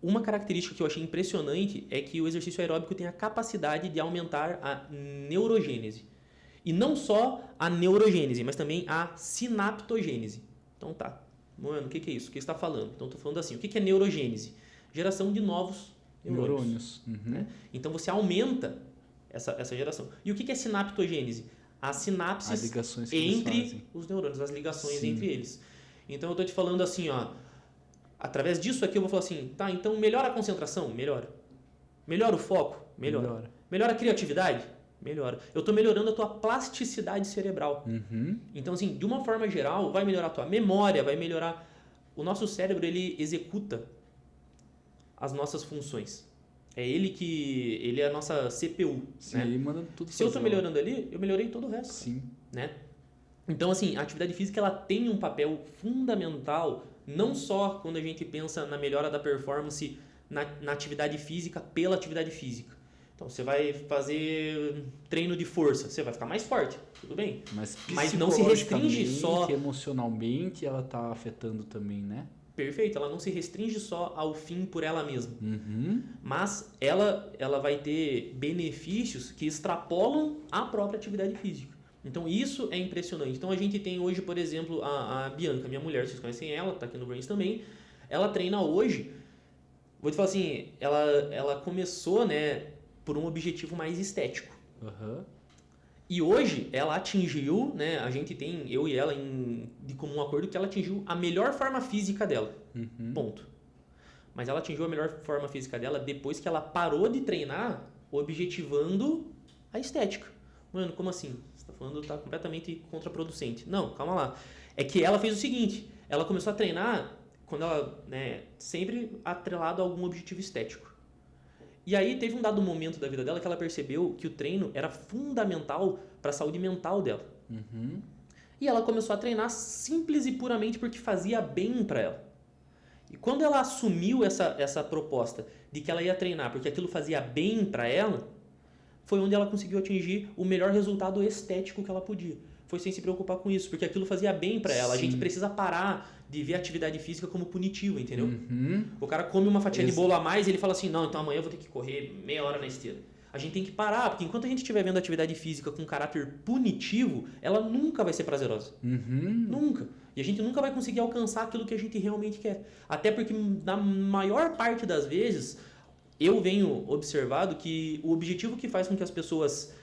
Uma característica que eu achei impressionante é que o exercício aeróbico tem a capacidade de aumentar a neurogênese. E não só a neurogênese, mas também a sinaptogênese. Então tá, mano, o que é isso? O que você está falando? Então estou falando assim, o que é neurogênese? Geração de novos neurônios. Uhum. Né? Então você aumenta essa geração. E o que é sinaptogênese? As sinapses ligações que entre os neurônios, as ligações Sim. entre eles. Então eu estou te falando assim, ó, através disso aqui eu vou falar assim, tá, então melhora a concentração? Melhora. Melhora o foco? Melhora. Melhora a criatividade? Melhora. Eu estou melhorando a tua plasticidade cerebral. Uhum. Então, assim, de uma forma geral, vai melhorar a tua memória, vai melhorar... O nosso cérebro, ele executa as nossas funções. Ele é a nossa CPU. Sim, né? ele manda tudo Se eu fazer estou melhorando ali, eu melhorei todo o resto. Sim. Né? Então, assim, a atividade física ela tem um papel fundamental, não só quando a gente pensa na melhora da performance na atividade física pela atividade física. Então, você vai fazer treino de força, você vai ficar mais forte, tudo bem. Mas não se restringe só... emocionalmente ela está afetando também, né? Perfeito, ela não se restringe só ao fim por ela mesma. Uhum. Mas ela vai ter benefícios que extrapolam a própria atividade física. Então isso é impressionante. Então a gente tem hoje, por exemplo, a Bianca, minha mulher, vocês conhecem ela, tá aqui no Brains também. Ela treina hoje, vou te falar assim, ela começou, né, por um objetivo mais estético. Uhum. E hoje ela atingiu, né, a gente tem, eu e ela, de comum acordo, que ela atingiu a melhor forma física dela. Uhum. Ponto. Mas ela atingiu a melhor forma física dela depois que ela parou de treinar objetivando a estética. Mano, como assim? Você tá falando, tá completamente contraproducente. Não, calma lá. É que ela fez o seguinte, ela começou a treinar quando ela, né, sempre atrelado a algum objetivo estético. E aí teve um dado momento da vida dela que ela percebeu que o treino era fundamental para a saúde mental dela. Uhum. E ela começou a treinar simples e puramente porque fazia bem para ela. E quando ela assumiu essa proposta de que ela ia treinar porque aquilo fazia bem para ela, foi onde ela conseguiu atingir o melhor resultado estético que ela podia. Foi sem se preocupar com isso, porque aquilo fazia bem para ela. Sim. A gente precisa parar de ver a atividade física como punitiva, entendeu? Uhum. O cara come uma fatia de bolo a mais e ele fala assim, não, então amanhã eu vou ter que correr meia hora na esteira. A gente tem que parar, porque enquanto a gente estiver vendo a atividade física com caráter punitivo, ela nunca vai ser prazerosa. Uhum. Nunca. E a gente nunca vai conseguir alcançar aquilo que a gente realmente quer. Até porque, na maior parte das vezes, eu venho observado que o objetivo que faz com que as pessoas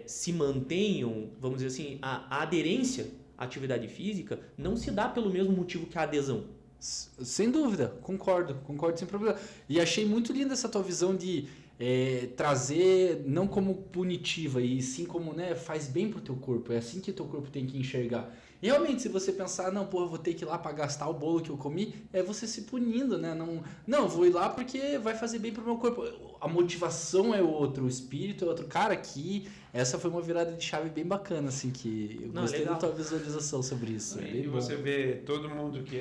se mantenham, vamos dizer assim, a aderência à atividade física não se dá pelo mesmo motivo que a adesão. Sem dúvida, concordo sem problema. E achei muito linda essa tua visão de trazer não como punitiva, e sim como, né, faz bem pro teu corpo. É assim que teu corpo tem que enxergar. E realmente, se você pensar, não, pô, eu vou ter que ir lá pra gastar o bolo que eu comi, é você se punindo, né? Não, eu vou ir lá porque vai fazer bem pro meu corpo. A motivação é outra, o espírito é outro. Cara, aqui, essa foi uma virada de chave bem bacana, assim, que eu gostei legal. da tua visualização sobre isso. E você vê todo mundo que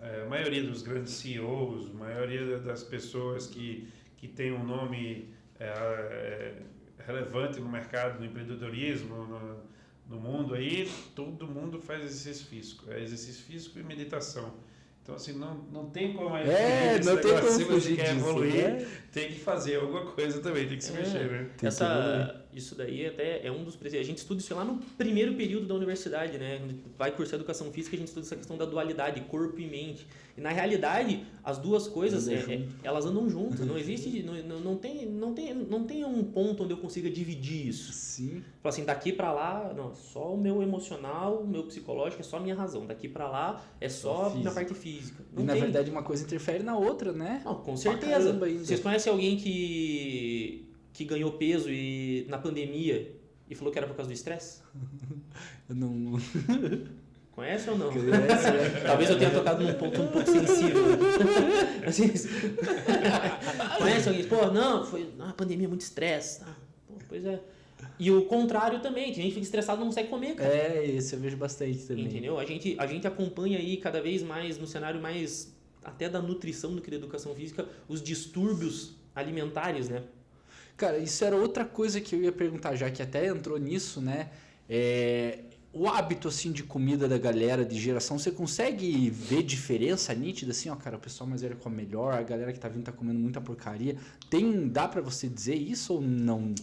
a maioria dos grandes CEOs, a maioria das pessoas que tem um nome relevante no mercado, no empreendedorismo, no mundo aí, todo mundo faz exercício físico. É exercício físico e meditação. Então, assim, não tem como não tem como se você fugir quer disso, evoluir, né? Tem que fazer alguma coisa também, tem que se mexer, né? Isso daí até é um dos... A gente estuda isso lá no primeiro período da universidade, né? Vai cursar educação física, a gente estuda essa questão da dualidade, corpo e mente. E na realidade, as duas coisas, elas andam juntas. Não existe... Não tem um ponto onde eu consiga dividir isso. Sim. Falar assim, daqui pra lá, não, só o meu emocional, o meu psicológico é só a minha razão. Daqui pra lá é só a minha parte física. E na verdade uma coisa interfere na outra, né? Não, com certeza. Vocês conhecem alguém que ganhou peso e na pandemia e falou que era por causa do estresse? Eu não... Conhece ou não? Conhece, né? Talvez eu tenha tocado num ponto um pouco sensível. Assim, conhece alguém? Pô, não, foi a pandemia, muito estresse. Pô, pois é. E o contrário também, tem gente que fica estressado e não consegue comer, cara. Isso eu vejo bastante também. Entendeu? A gente acompanha aí cada vez mais no cenário mais até da nutrição do que da educação física, os distúrbios alimentares, né? Cara, isso era outra coisa que eu ia perguntar, já que até entrou nisso, né? O hábito, assim, de comida da galera, de geração, você consegue ver diferença nítida, assim, ó, cara, o pessoal mais velho come melhor, a galera que tá vindo tá comendo muita porcaria. Dá pra você dizer isso ou não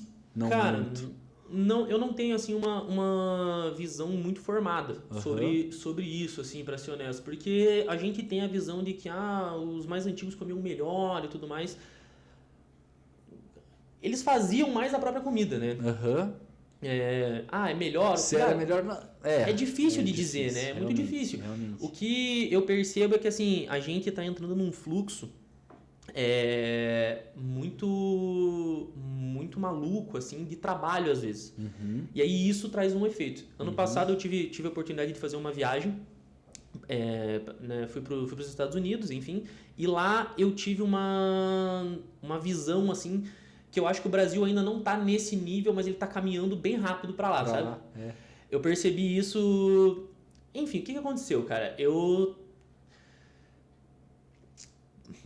cara, muito? Não, eu não tenho, assim, uma visão muito formada sobre isso, assim, pra ser honesto, porque a gente tem a visão de que, os mais antigos comiam melhor e tudo mais. Eles faziam mais a própria comida, né? É melhor? Se era melhor... É difícil de dizer, né? É muito difícil. Realmente. O que eu percebo é que, assim, a gente tá entrando num fluxo muito maluco, assim, de trabalho, às vezes. Uhum. E aí isso traz um efeito. Ano passado eu tive a oportunidade de fazer uma viagem, né, fui para os Estados Unidos, enfim, e lá eu tive uma visão, assim, que eu acho que o Brasil ainda não tá nesse nível, mas ele tá caminhando bem rápido para lá, sabe? Eu percebi isso... Enfim, o que aconteceu, cara?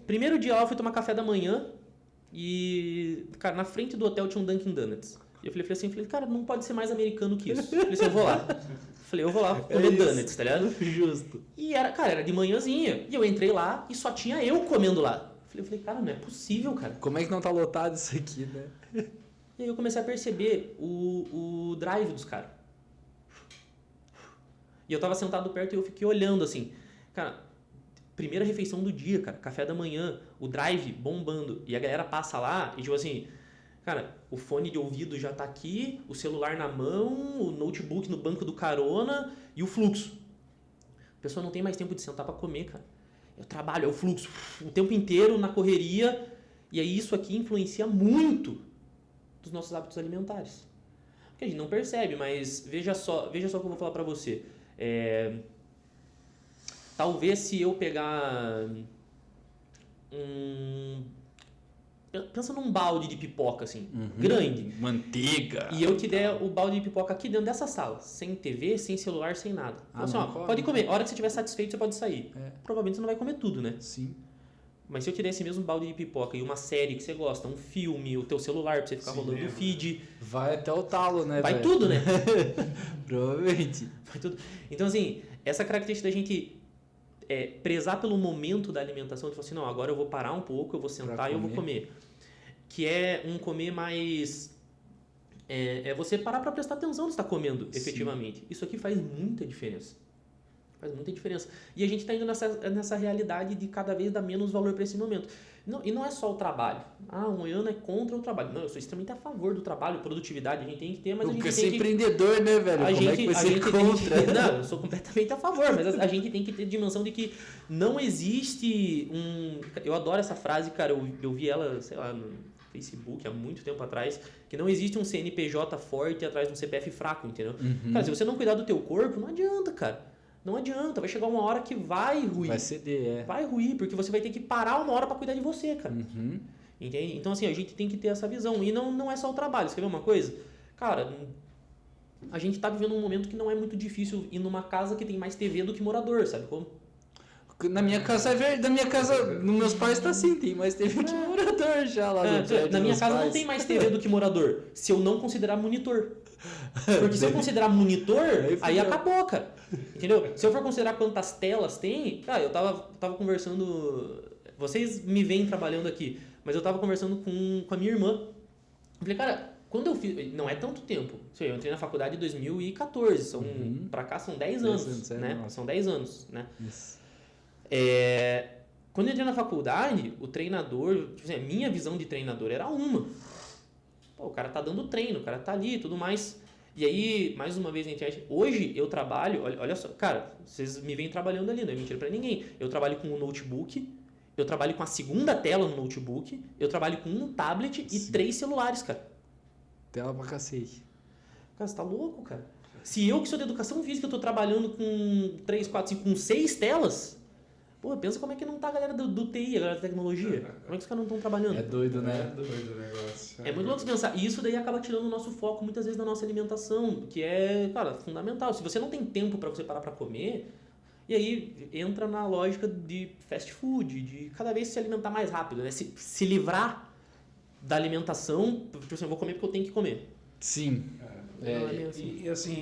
Primeiro dia lá eu fui tomar café da manhã e, cara, na frente do hotel tinha um Dunkin' Donuts. E eu falei, cara, não pode ser mais americano que isso. Eu falei assim, eu vou lá. Eu vou lá comer donuts, tá ligado? Justo. E era de manhãzinha. E eu entrei lá e só tinha eu comendo lá. Eu falei, cara, não é possível, cara. Como é que não tá lotado isso aqui, né? E aí eu comecei a perceber o drive dos caras. E eu tava sentado perto e eu fiquei olhando assim. Cara, primeira refeição do dia, cara. Café da manhã, o drive bombando. E a galera passa lá e tipo assim... Cara, o fone de ouvido já tá aqui, o celular na mão, o notebook no banco do carona e o fluxo. A pessoa não tem mais tempo de sentar pra comer, cara. Eu trabalho, é o fluxo, o tempo inteiro na correria. E aí isso aqui influencia muito dos nossos hábitos alimentares. Porque a gente não percebe, mas veja só o que eu vou falar pra você. Talvez se eu pegar pensa num balde de pipoca, assim, grande. Manteiga. E eu te der o balde de pipoca aqui dentro dessa sala, sem TV, sem celular, sem nada. Assim, pode comer. A hora que você estiver satisfeito, você pode sair. Provavelmente você não vai comer tudo, né? Sim. Mas se eu te der esse mesmo balde de pipoca e uma série que você gosta, um filme, o teu celular pra você ficar rolando o feed... Vai até o talo, né, vai tudo, né? Provavelmente. Vai tudo. Então, assim, essa característica da gente... prezar pelo momento da alimentação, de falar assim, não, agora eu vou parar um pouco, eu vou sentar e eu vou comer. Que é um comer mais... você parar para prestar atenção no que está comendo, efetivamente. Sim. Isso aqui faz muita diferença. Faz muita diferença. E a gente está indo nessa realidade de cada vez dar menos valor para esse momento. E não é só o trabalho. O Moiano é contra o trabalho. Não, eu sou extremamente a favor do trabalho, produtividade, a gente tem que ter, mas a gente tem que... empreendedor, né, velho? Como é que vai ser contra? Não, eu sou completamente a favor, mas a gente tem que ter dimensão de que não existe um... Eu adoro essa frase, cara, eu vi ela, sei lá, Facebook há muito tempo atrás, que não existe um CNPJ forte atrás de um CPF fraco, entendeu? Cara, se você não cuidar do teu corpo, não adianta, cara. Não adianta, vai chegar uma hora que vai ruir. Vai ceder, Vai ruir, porque você vai ter que parar uma hora pra cuidar de você, cara. Entende? Então, assim, a gente tem que ter essa visão. E não é só o trabalho. Você quer ver uma coisa? Cara, a gente tá vivendo um momento que não é muito difícil ir numa casa que tem mais TV do que morador, sabe como? Na minha casa é verdade. Na minha casa, nos meus pais tá assim, tem mais TV que morador já lá no prédio. Na minha dos casa pais. não tem mais TV do que morador, se eu não considerar monitor. Porque se eu considerar monitor, aí acabou, cara. Entendeu? Se eu for considerar quantas telas tem, cara, eu tava conversando. Vocês me veem trabalhando aqui, mas eu tava conversando com a minha irmã. Eu falei, cara, quando eu fiz. Não é tanto tempo. Eu entrei na faculdade em 2014. Pra cá são 10 anos. Né? São 10 anos, né? Isso. Quando eu entrei na faculdade, o treinador, tipo assim, a minha visão de treinador era uma. Pô, o cara tá dando treino, o cara tá ali e tudo mais. E aí, mais uma vez na internet, hoje eu trabalho, olha só, cara, vocês me vêm trabalhando ali, não é mentira pra ninguém. Eu trabalho com um notebook, eu trabalho com a segunda tela no notebook, eu trabalho com um tablet e 3 celulares, cara. Tela pra cacete. Cara, você tá louco, cara? Se eu que sou de educação física, eu tô trabalhando com 3, 4, 5, com 6 telas... Pô, pensa como é que não tá a galera do TI, a galera da tecnologia. Como é que os caras não estão trabalhando? É doido, né? É doido o negócio. É muito louco você pensar. E isso daí acaba tirando o nosso foco, muitas vezes, da nossa alimentação, que é, cara, fundamental. Se você não tem tempo para você parar para comer, e aí entra na lógica de fast food, de cada vez se alimentar mais rápido, né? Se livrar da alimentação, tipo assim, eu vou comer porque eu tenho que comer. Sim.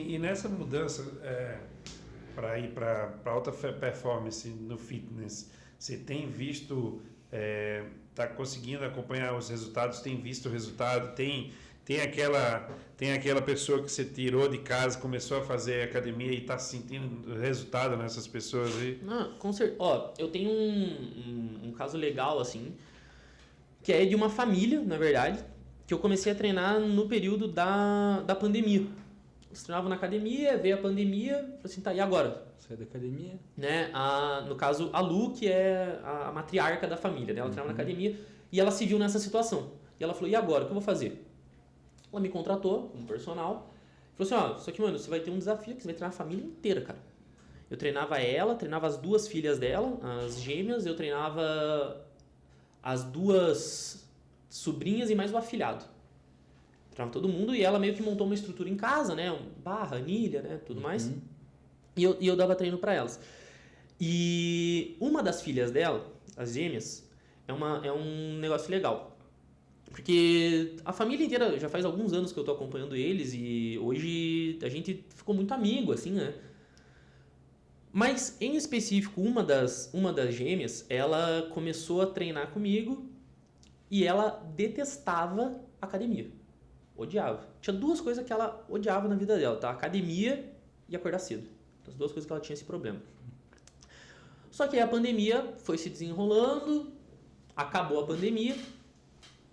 E nessa mudança... para ir para alta performance no fitness, você tem visto, tá conseguindo acompanhar os resultados, tem visto o resultado, tem aquela pessoa que você tirou de casa, começou a fazer academia e está sentindo resultado nessas pessoas aí? Não, com certeza. Ó, eu tenho um caso legal, assim, que é de uma família, na verdade, que eu comecei a treinar no período da pandemia. Eles treinavam na academia, veio a pandemia, falei assim, tá, e agora? Sai da academia. Né? No caso, a Lu, que é a matriarca da família, né? Ela treinava na academia e ela se viu nessa situação. E ela falou, e agora, o que eu vou fazer? Ela me contratou, um personal, falou assim, ó, só que, mano, você vai ter um desafio que você vai treinar a família inteira, cara. Eu treinava ela, treinava as 2 filhas dela, as gêmeas, eu treinava as 2 sobrinhas e mais o afilhado. Treinava todo mundo e ela meio que montou uma estrutura em casa, né? Barra, anilha, né? Tudo mais. E eu dava treino pra elas. E uma das filhas dela, as gêmeas, é um negócio legal. Porque a família inteira, já faz alguns anos que eu tô acompanhando eles e hoje a gente ficou muito amigo, assim, né? Mas, em específico, uma das gêmeas, ela começou a treinar comigo e ela detestava academia. Odiava. Tinha 2 coisas que ela odiava na vida dela, tá? A academia e acordar cedo. As 2 coisas que ela tinha esse problema. Só que aí a pandemia foi se desenrolando, acabou a pandemia,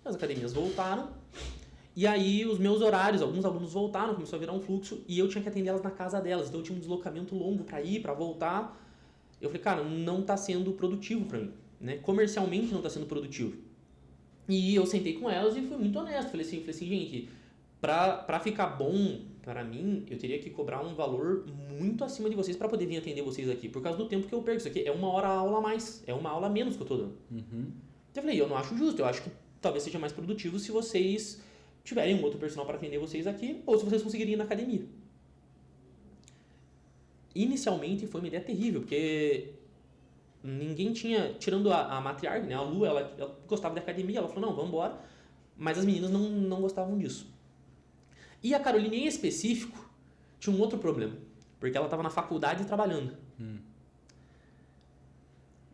as academias voltaram, e aí os meus horários, alguns alunos voltaram, começou a virar um fluxo, e eu tinha que atender elas na casa delas, então eu tinha um deslocamento longo para ir, para voltar. Eu falei, cara, não tá sendo produtivo para mim, né? Comercialmente não tá sendo produtivo. E eu sentei com elas e fui muito honesto. Falei assim, gente, pra ficar bom para mim, eu teria que cobrar um valor muito acima de vocês para poder vir atender vocês aqui, por causa do tempo que eu perco. Isso aqui é 1 hora aula a mais, é 1 aula a menos que eu tô dando. Então eu falei, eu não acho justo, eu acho que talvez seja mais produtivo se vocês tiverem um outro personal para atender vocês aqui, ou se vocês conseguirem ir na academia. Inicialmente foi uma ideia terrível, porque ninguém tinha, tirando a matriarca, né, a Lu, ela gostava da academia, ela falou, não, vamos embora, mas as meninas não gostavam disso. E a Caroline, em específico, tinha um outro problema, porque ela estava na faculdade trabalhando.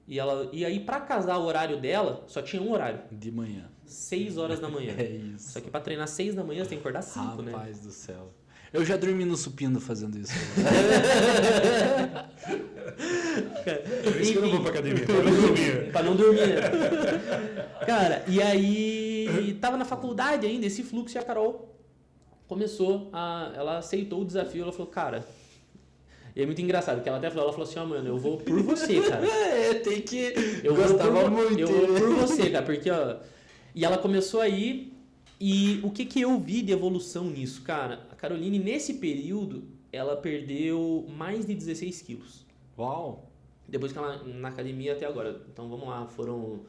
E aí, pra casar o horário dela, só tinha um horário. De manhã. 6 horas da manhã. É isso. Só que pra treinar 6 da manhã, você tem que acordar 5, né? Rapaz do céu. Eu já dormi no supino fazendo isso. Por isso que eu não vou pra academia, pra não dormir. Pra não dormir, né? Cara, e aí tava na faculdade ainda, esse fluxo, e a Carol ela aceitou o desafio, ela falou, cara... E é muito engraçado, porque ela até falou, assim, ó, mano, eu vou por você, cara. Tem que... Eu vou por você, cara, porque, ó... E ela começou aí, e o que eu vi de evolução nisso? Cara, a Caroline, nesse período, ela perdeu mais de 16 quilos. Uau! Depois que ela, na academia até agora. Então, vamos lá, foram...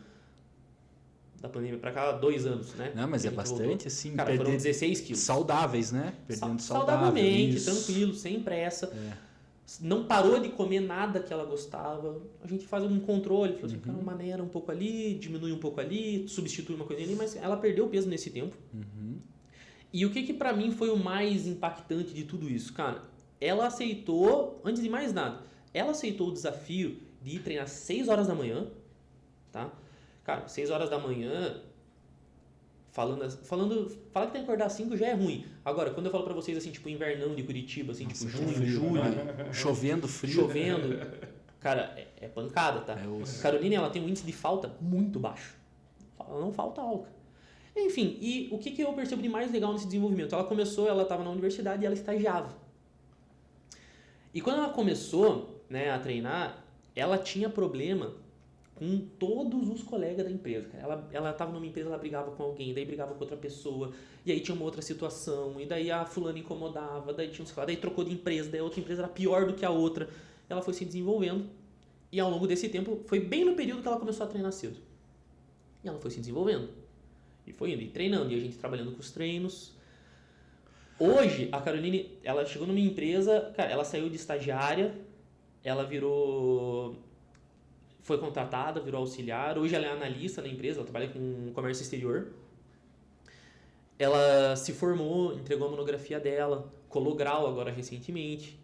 Da pandemia pra cá, 2 anos, né? Não, mas que é a gente bastante, voltou. assim, Cara, foram 16 quilos. saudáveis, né? Perdendo Saudavelmente, isso. tranquilo, sem pressa. É. Não parou de comer nada que ela gostava. A gente faz um controle, falou assim, cara, maneira um pouco ali, diminui um pouco ali, substitui uma coisa ali, mas ela perdeu peso nesse tempo. E o que pra mim foi o mais impactante de tudo isso? Cara, ela aceitou, antes de mais nada, ela aceitou o desafio de ir treinar às 6 horas da manhã, tá? Cara, 6 horas da manhã, falar que tem que acordar às 5 já é ruim. Agora, quando eu falo pra vocês, assim, tipo, invernão de Curitiba, assim, Nossa, tipo, que junho, frio, julho, né? Chovendo frio. chovendo, cara, é pancada, tá? Caroline, ela tem um índice de falta muito baixo. Ela não falta aula. Enfim, e o que eu percebo de mais legal nesse desenvolvimento? Ela estava na universidade e ela estagiava. E quando ela começou, né, a treinar, ela tinha problema com todos os colegas da empresa. Ela estava numa empresa, ela brigava com alguém, daí brigava com outra pessoa, e aí tinha uma outra situação, e daí a fulana incomodava, daí tinha daí trocou de empresa, daí a outra empresa era pior do que a outra. Ela foi se desenvolvendo, e ao longo desse tempo, foi bem no período que ela começou a treinar cedo. E ela foi se desenvolvendo. E foi indo, e treinando, e a gente trabalhando com os treinos. Hoje, a Caroline, ela chegou numa empresa, cara, ela saiu de estagiária, ela foi contratada, virou auxiliar. Hoje ela é analista na empresa, ela trabalha com comércio exterior. Ela se formou, entregou a monografia dela, colou grau agora recentemente.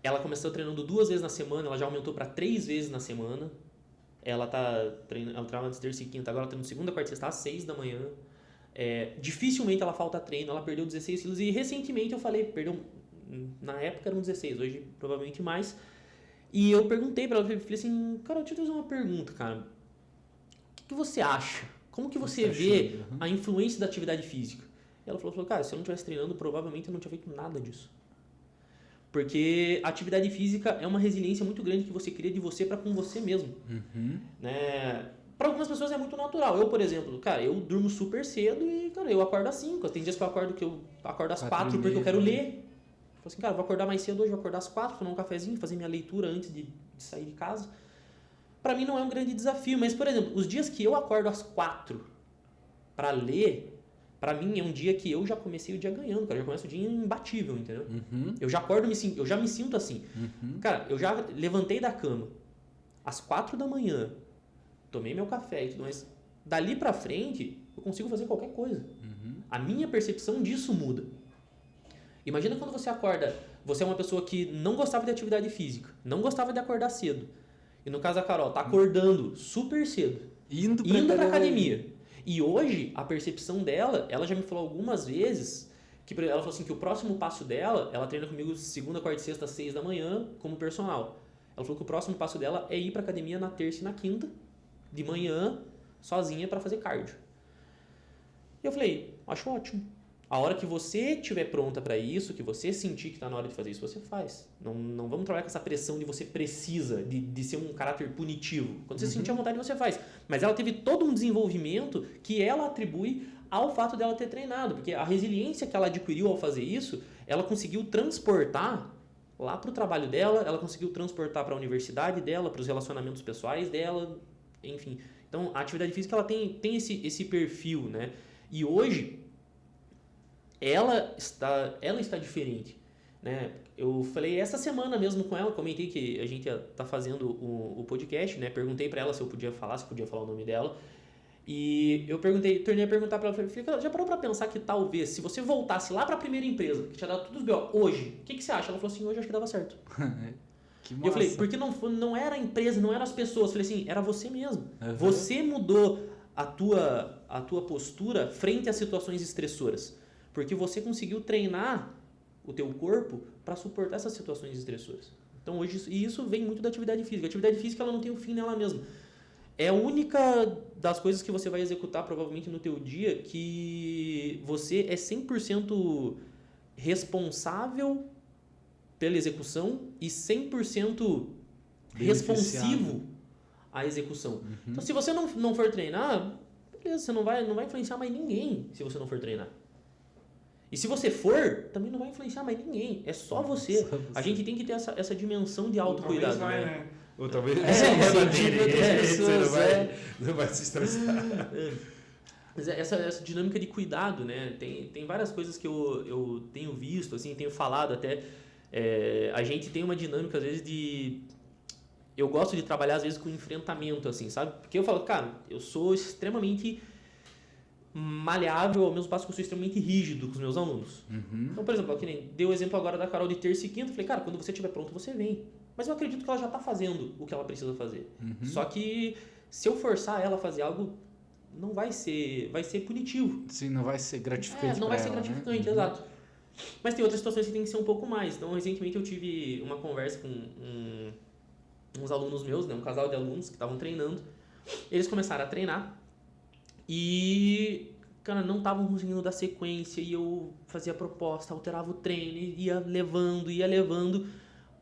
Ela começou treinando 2 vezes na semana, ela já aumentou para 3 vezes na semana. Ela treinava antes de terça e quinta, agora ela treina segunda, quarta e sexta às 6 da manhã. Dificilmente ela falta treino, ela perdeu 16 quilos e recentemente eu falei, na época eram 16, hoje provavelmente mais. E eu perguntei pra ela, falei assim, Carol, deixa eu te fazer uma pergunta, cara. O que você acha? Como que você vê a influência da atividade física? E ela falou, cara, se eu não estivesse treinando, provavelmente eu não tinha feito nada disso. Porque a atividade física é uma resiliência muito grande que você cria de você para com você mesmo. Né? Para algumas pessoas é muito natural. Eu, por exemplo, cara, eu durmo super cedo e, cara, eu acordo às 5. Tem dias que eu acordo às 4 porque eu quero ler. Eu falo assim, cara, vou acordar mais cedo hoje, vou acordar às 4, tomar um cafezinho, fazer minha leitura antes de sair de casa. Pra mim não é um grande desafio, mas, por exemplo, os dias que eu acordo às 4 pra ler, pra mim é um dia que eu já comecei o dia ganhando, cara. Eu já começo o dia imbatível, entendeu? Eu já acordo, eu já me sinto assim. Cara, eu já levantei da cama às 4 da manhã, tomei meu café e tudo mais. Dali pra frente, eu consigo fazer qualquer coisa. A minha percepção disso muda. Imagina quando você acorda, você é uma pessoa que não gostava de atividade física, não gostava de acordar cedo. E no caso da Carol, tá acordando super cedo, indo pra academia. E hoje, a percepção dela, ela já me falou algumas vezes, que ela falou assim, que o próximo passo dela, ela treina comigo segunda, quarta e sexta, às 6 da manhã, como personal. Ela falou que o próximo passo dela é ir pra academia na terça e na quinta, de manhã, sozinha, pra fazer cardio. E eu falei, acho ótimo. A hora que você estiver pronta para isso, que você sentir que está na hora de fazer isso, você faz. Não vamos trabalhar com essa pressão de você precisa, de ser um caráter punitivo. Quando você sentir a vontade, você faz. Mas ela teve todo um desenvolvimento que ela atribui ao fato dela ter treinado. Porque a resiliência que ela adquiriu ao fazer isso, ela conseguiu transportar lá para o trabalho dela, ela conseguiu transportar para a universidade dela, para os relacionamentos pessoais dela, enfim. Então, a atividade física ela tem esse perfil, né? E hoje... Ela está diferente, né? Eu falei essa semana mesmo com ela, comentei que a gente tá fazendo o podcast, né? Perguntei para ela se eu podia falar, o nome dela. E eu tornei a perguntar para ela, falei, já parou para pensar que talvez, se você voltasse lá para a primeira empresa, que tinha dado tudo os B.O., hoje, o que você acha? Ela falou assim, hoje acho que dava certo. Que e eu falei, porque não era a empresa, não eram as pessoas. Eu falei assim, era você mesmo. Você mudou a tua postura frente às situações estressoras. Porque você conseguiu treinar o teu corpo para suportar essas situações estressoras. Então hoje, e isso vem muito da atividade física. A atividade física ela não tem um fim nela mesma. É a única das coisas que você vai executar provavelmente no teu dia que você é 100% responsável pela execução e 100% responsivo à execução. Então se você não for treinar... beleza, você não vai influenciar mais ninguém se você não for treinar. E se você for, também não vai influenciar mais ninguém. É só você. A gente tem que ter essa dimensão de autocuidado. Talvez vai, né? Ou talvez não vai se estressar. Mas essa dinâmica de cuidado, né? Tem várias coisas que eu tenho visto, assim, tenho falado até. A gente tem uma dinâmica, às vezes, de... Eu gosto de trabalhar, às vezes, com enfrentamento, assim, sabe? Porque eu falo, cara, eu sou extremamente maleável, ao mesmo passo que eu sou extremamente rígido com os meus alunos. Então, por exemplo, dei o exemplo agora da Carol de terça e quinta, eu falei, cara, quando você estiver pronto, você vem. Mas eu acredito que ela já está fazendo o que ela precisa fazer. Só que se eu forçar ela a fazer algo, não vai ser punitivo. Sim, não vai ser gratificante. Não vai ser gratificante, né? Exato. Mas tem outras situações que tem que ser um pouco mais. Então, recentemente eu tive uma conversa com uns alunos meus, né? Um casal de alunos que estavam treinando. Eles começaram a treinar e, cara, não estavam conseguindo dar sequência, e eu fazia proposta, alterava o treino, ia levando.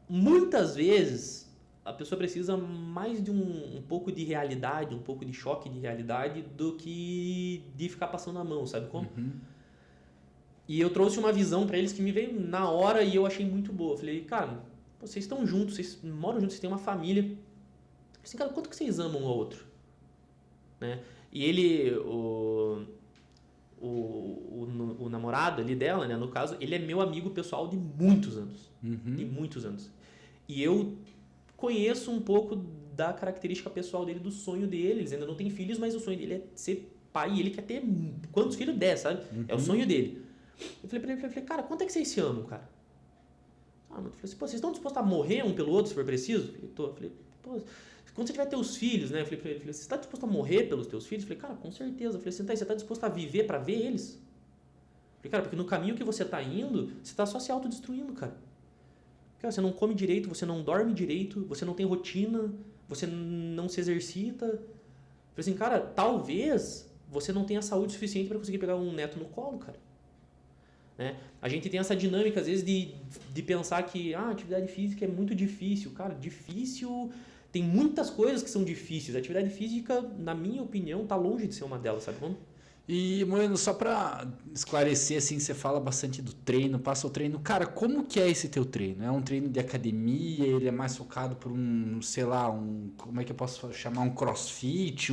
Muitas vezes a pessoa precisa mais de um pouco de realidade, um pouco de choque de realidade, do que de ficar passando a mão, sabe como? E eu trouxe uma visão pra eles que me veio na hora e eu achei muito boa. Eu falei, cara, vocês estão juntos, vocês moram juntos, vocês têm uma família. Eu falei assim, cara, quanto que vocês amam um ao outro? Né? E ele, o namorado ali dela, né, no caso, ele é meu amigo pessoal de muitos anos. De muitos anos. E eu conheço um pouco da característica pessoal dele, do sonho dele. Eles ainda não têm filhos, mas o sonho dele é ser pai e ele quer ter quantos filhos der, sabe? É o sonho dele. Eu falei pra ele, cara, quanto é que vocês se amam, cara? Mas eu falei assim, pô, vocês estão dispostos a morrer um pelo outro se for preciso? Eu falei, tô. Eu falei, pô, quando você tiver teus filhos, né? Eu falei pra ele, você está disposto a morrer pelos teus filhos? Eu falei, cara, com certeza. Eu falei assim, você está disposto a viver pra ver eles? Eu falei, cara, porque no caminho que você tá indo, você tá só se autodestruindo, cara. Cara, você não come direito, você não dorme direito, você não tem rotina, você não se exercita. Eu falei assim, cara, talvez você não tenha saúde suficiente para conseguir pegar um neto no colo, cara. Né? A gente tem essa dinâmica, às vezes, de pensar que a atividade física é muito difícil. Cara, difícil... Tem muitas coisas que são difíceis. A atividade física, na minha opinião, tá longe de ser uma delas, sabe como? E, Moeno, só pra esclarecer, assim, você fala bastante do treino, passa o treino. Cara, como que é esse teu treino? É um treino de academia? Ele é mais focado por sei lá, como é que eu posso chamar? Um crossfit?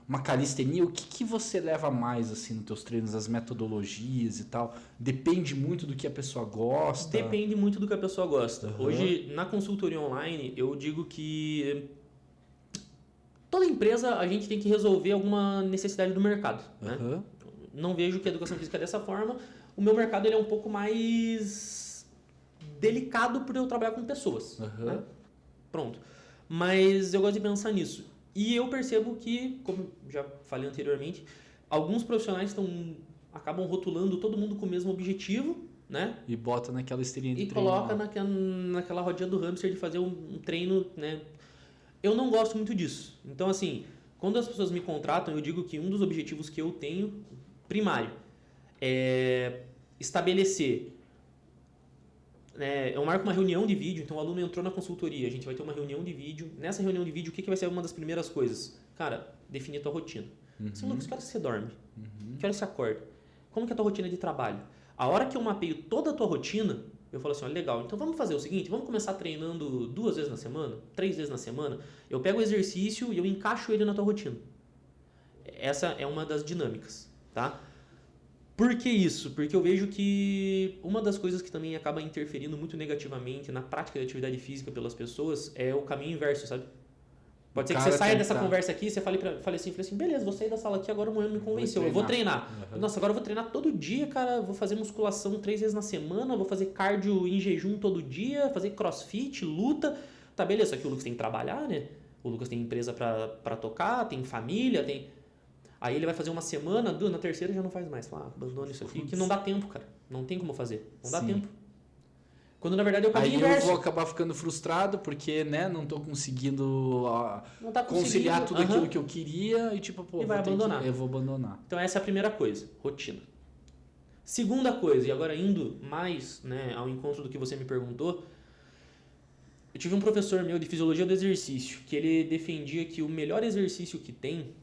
Uma calistenia? O que você leva mais, assim, nos teus treinos? As metodologias e tal? Depende muito do que a pessoa gosta? Depende muito do que a pessoa gosta. Hoje, na consultoria online, eu digo que... Toda empresa, a gente tem que resolver alguma necessidade do mercado. Né? Não vejo que a educação física é dessa forma. O meu mercado ele é um pouco mais delicado por eu trabalhar com pessoas. Né? Pronto. Mas eu gosto de pensar nisso. E eu percebo que, como já falei anteriormente, alguns profissionais acabam rotulando todo mundo com o mesmo objetivo. Né? E bota naquela esteirinha de e treino. E coloca naquela rodinha do hamster de fazer um treino... Né? Eu não gosto muito disso. Então, assim, quando as pessoas me contratam, eu digo que um dos objetivos que eu tenho, primário, é estabelecer... Eu marco uma reunião de vídeo, então o aluno entrou na consultoria, a gente vai ter uma reunião de vídeo. Nessa reunião de vídeo, o que vai ser uma das primeiras coisas? Cara, definir a tua rotina. Assim, Lucas, que horas você dorme? Que horas você acorda? Como que é a tua rotina de trabalho? A hora que eu mapeio toda a tua rotina... Eu falo assim, olha, legal, então vamos fazer o seguinte, vamos começar treinando 2 vezes na semana, 3 vezes na semana. Eu pego o exercício e eu encaixo ele na tua rotina. Essa é uma das dinâmicas, tá? Por que isso? Porque eu vejo que uma das coisas que também acaba interferindo muito negativamente na prática da atividade física pelas pessoas é o caminho inverso, sabe? Pode ser que você saia dessa conversa aqui e você fale assim, beleza, vou sair da sala aqui, agora o Moeno me convenceu, eu vou treinar. Nossa, agora eu vou treinar todo dia, cara, vou fazer musculação 3 vezes na semana, vou fazer cardio em jejum todo dia, fazer crossfit, luta. Tá, beleza, só que o Lucas tem que trabalhar, né? O Lucas tem empresa pra tocar, tem família, tem... Aí ele vai fazer uma semana, na terceira já não faz mais. Fala, abandona isso aqui, que não dá tempo, cara. Não tem como fazer, não dá tempo. Quando na verdade é o caminho inverso. Aí eu vou acabar ficando frustrado porque, né, não tô conseguindo conciliar tudo aquilo que eu queria e tipo, pô, e vai abandonar. Eu vou abandonar. Então essa é a primeira coisa, rotina. Segunda coisa, e agora indo mais, né, ao encontro do que você me perguntou, eu tive um professor meu de fisiologia do exercício que ele defendia que o melhor exercício que tem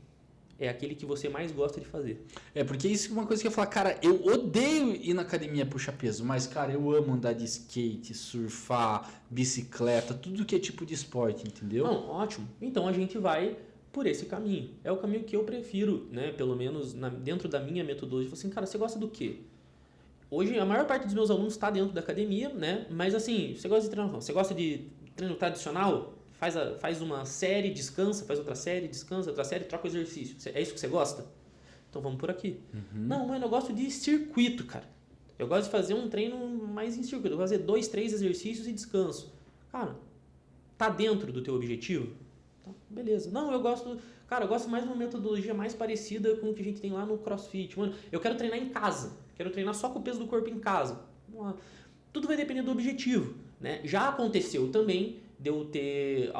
é aquele que você mais gosta de fazer. Porque isso é uma coisa que eu ia falar, cara, eu odeio ir na academia puxar peso, mas, cara, eu amo andar de skate, surfar, bicicleta, tudo que é tipo de esporte, entendeu? Não, ótimo. Então a gente vai por esse caminho. É o caminho que eu prefiro, né? Pelo menos dentro da minha metodologia. Assim, cara, você gosta do quê? Hoje a maior parte dos meus alunos está dentro da academia, né? Mas assim, você gosta de treino? Você gosta de treino tradicional? Faz uma série, descansa, faz outra série, descansa, outra série, troca o exercício. É isso que você gosta? Então vamos por aqui. Não, mano, eu gosto de circuito, cara. Eu gosto de fazer um treino mais em circuito. Eu vou fazer 2, 3 exercícios e descanso. Cara, tá dentro do teu objetivo? Tá, beleza. Não, eu gosto mais de uma metodologia mais parecida com o que a gente tem lá no CrossFit. Mano, eu quero treinar em casa. Quero treinar só com o peso do corpo em casa. Vamos lá. Tudo vai depender do objetivo, né? Já aconteceu também de eu ter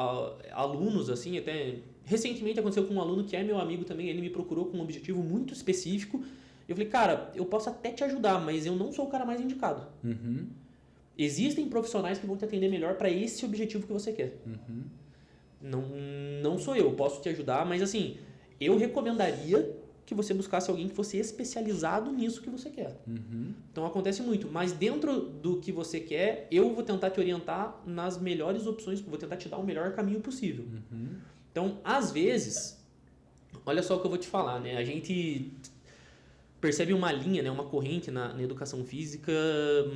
alunos, assim, até recentemente aconteceu com um aluno que é meu amigo também, ele me procurou com um objetivo muito específico. Eu falei, cara, eu posso até te ajudar, mas eu não sou o cara mais indicado. Existem profissionais que vão te atender melhor para esse objetivo que você quer. Não sou eu posso te ajudar, mas assim, eu recomendaria que você buscasse alguém que fosse especializado nisso que você quer. Então acontece muito, mas dentro do que você quer, eu vou tentar te orientar nas melhores opções, vou tentar te dar o melhor caminho possível. Então, às vezes, olha só o que eu vou te falar, né? A gente percebe uma linha, né? Uma corrente na educação física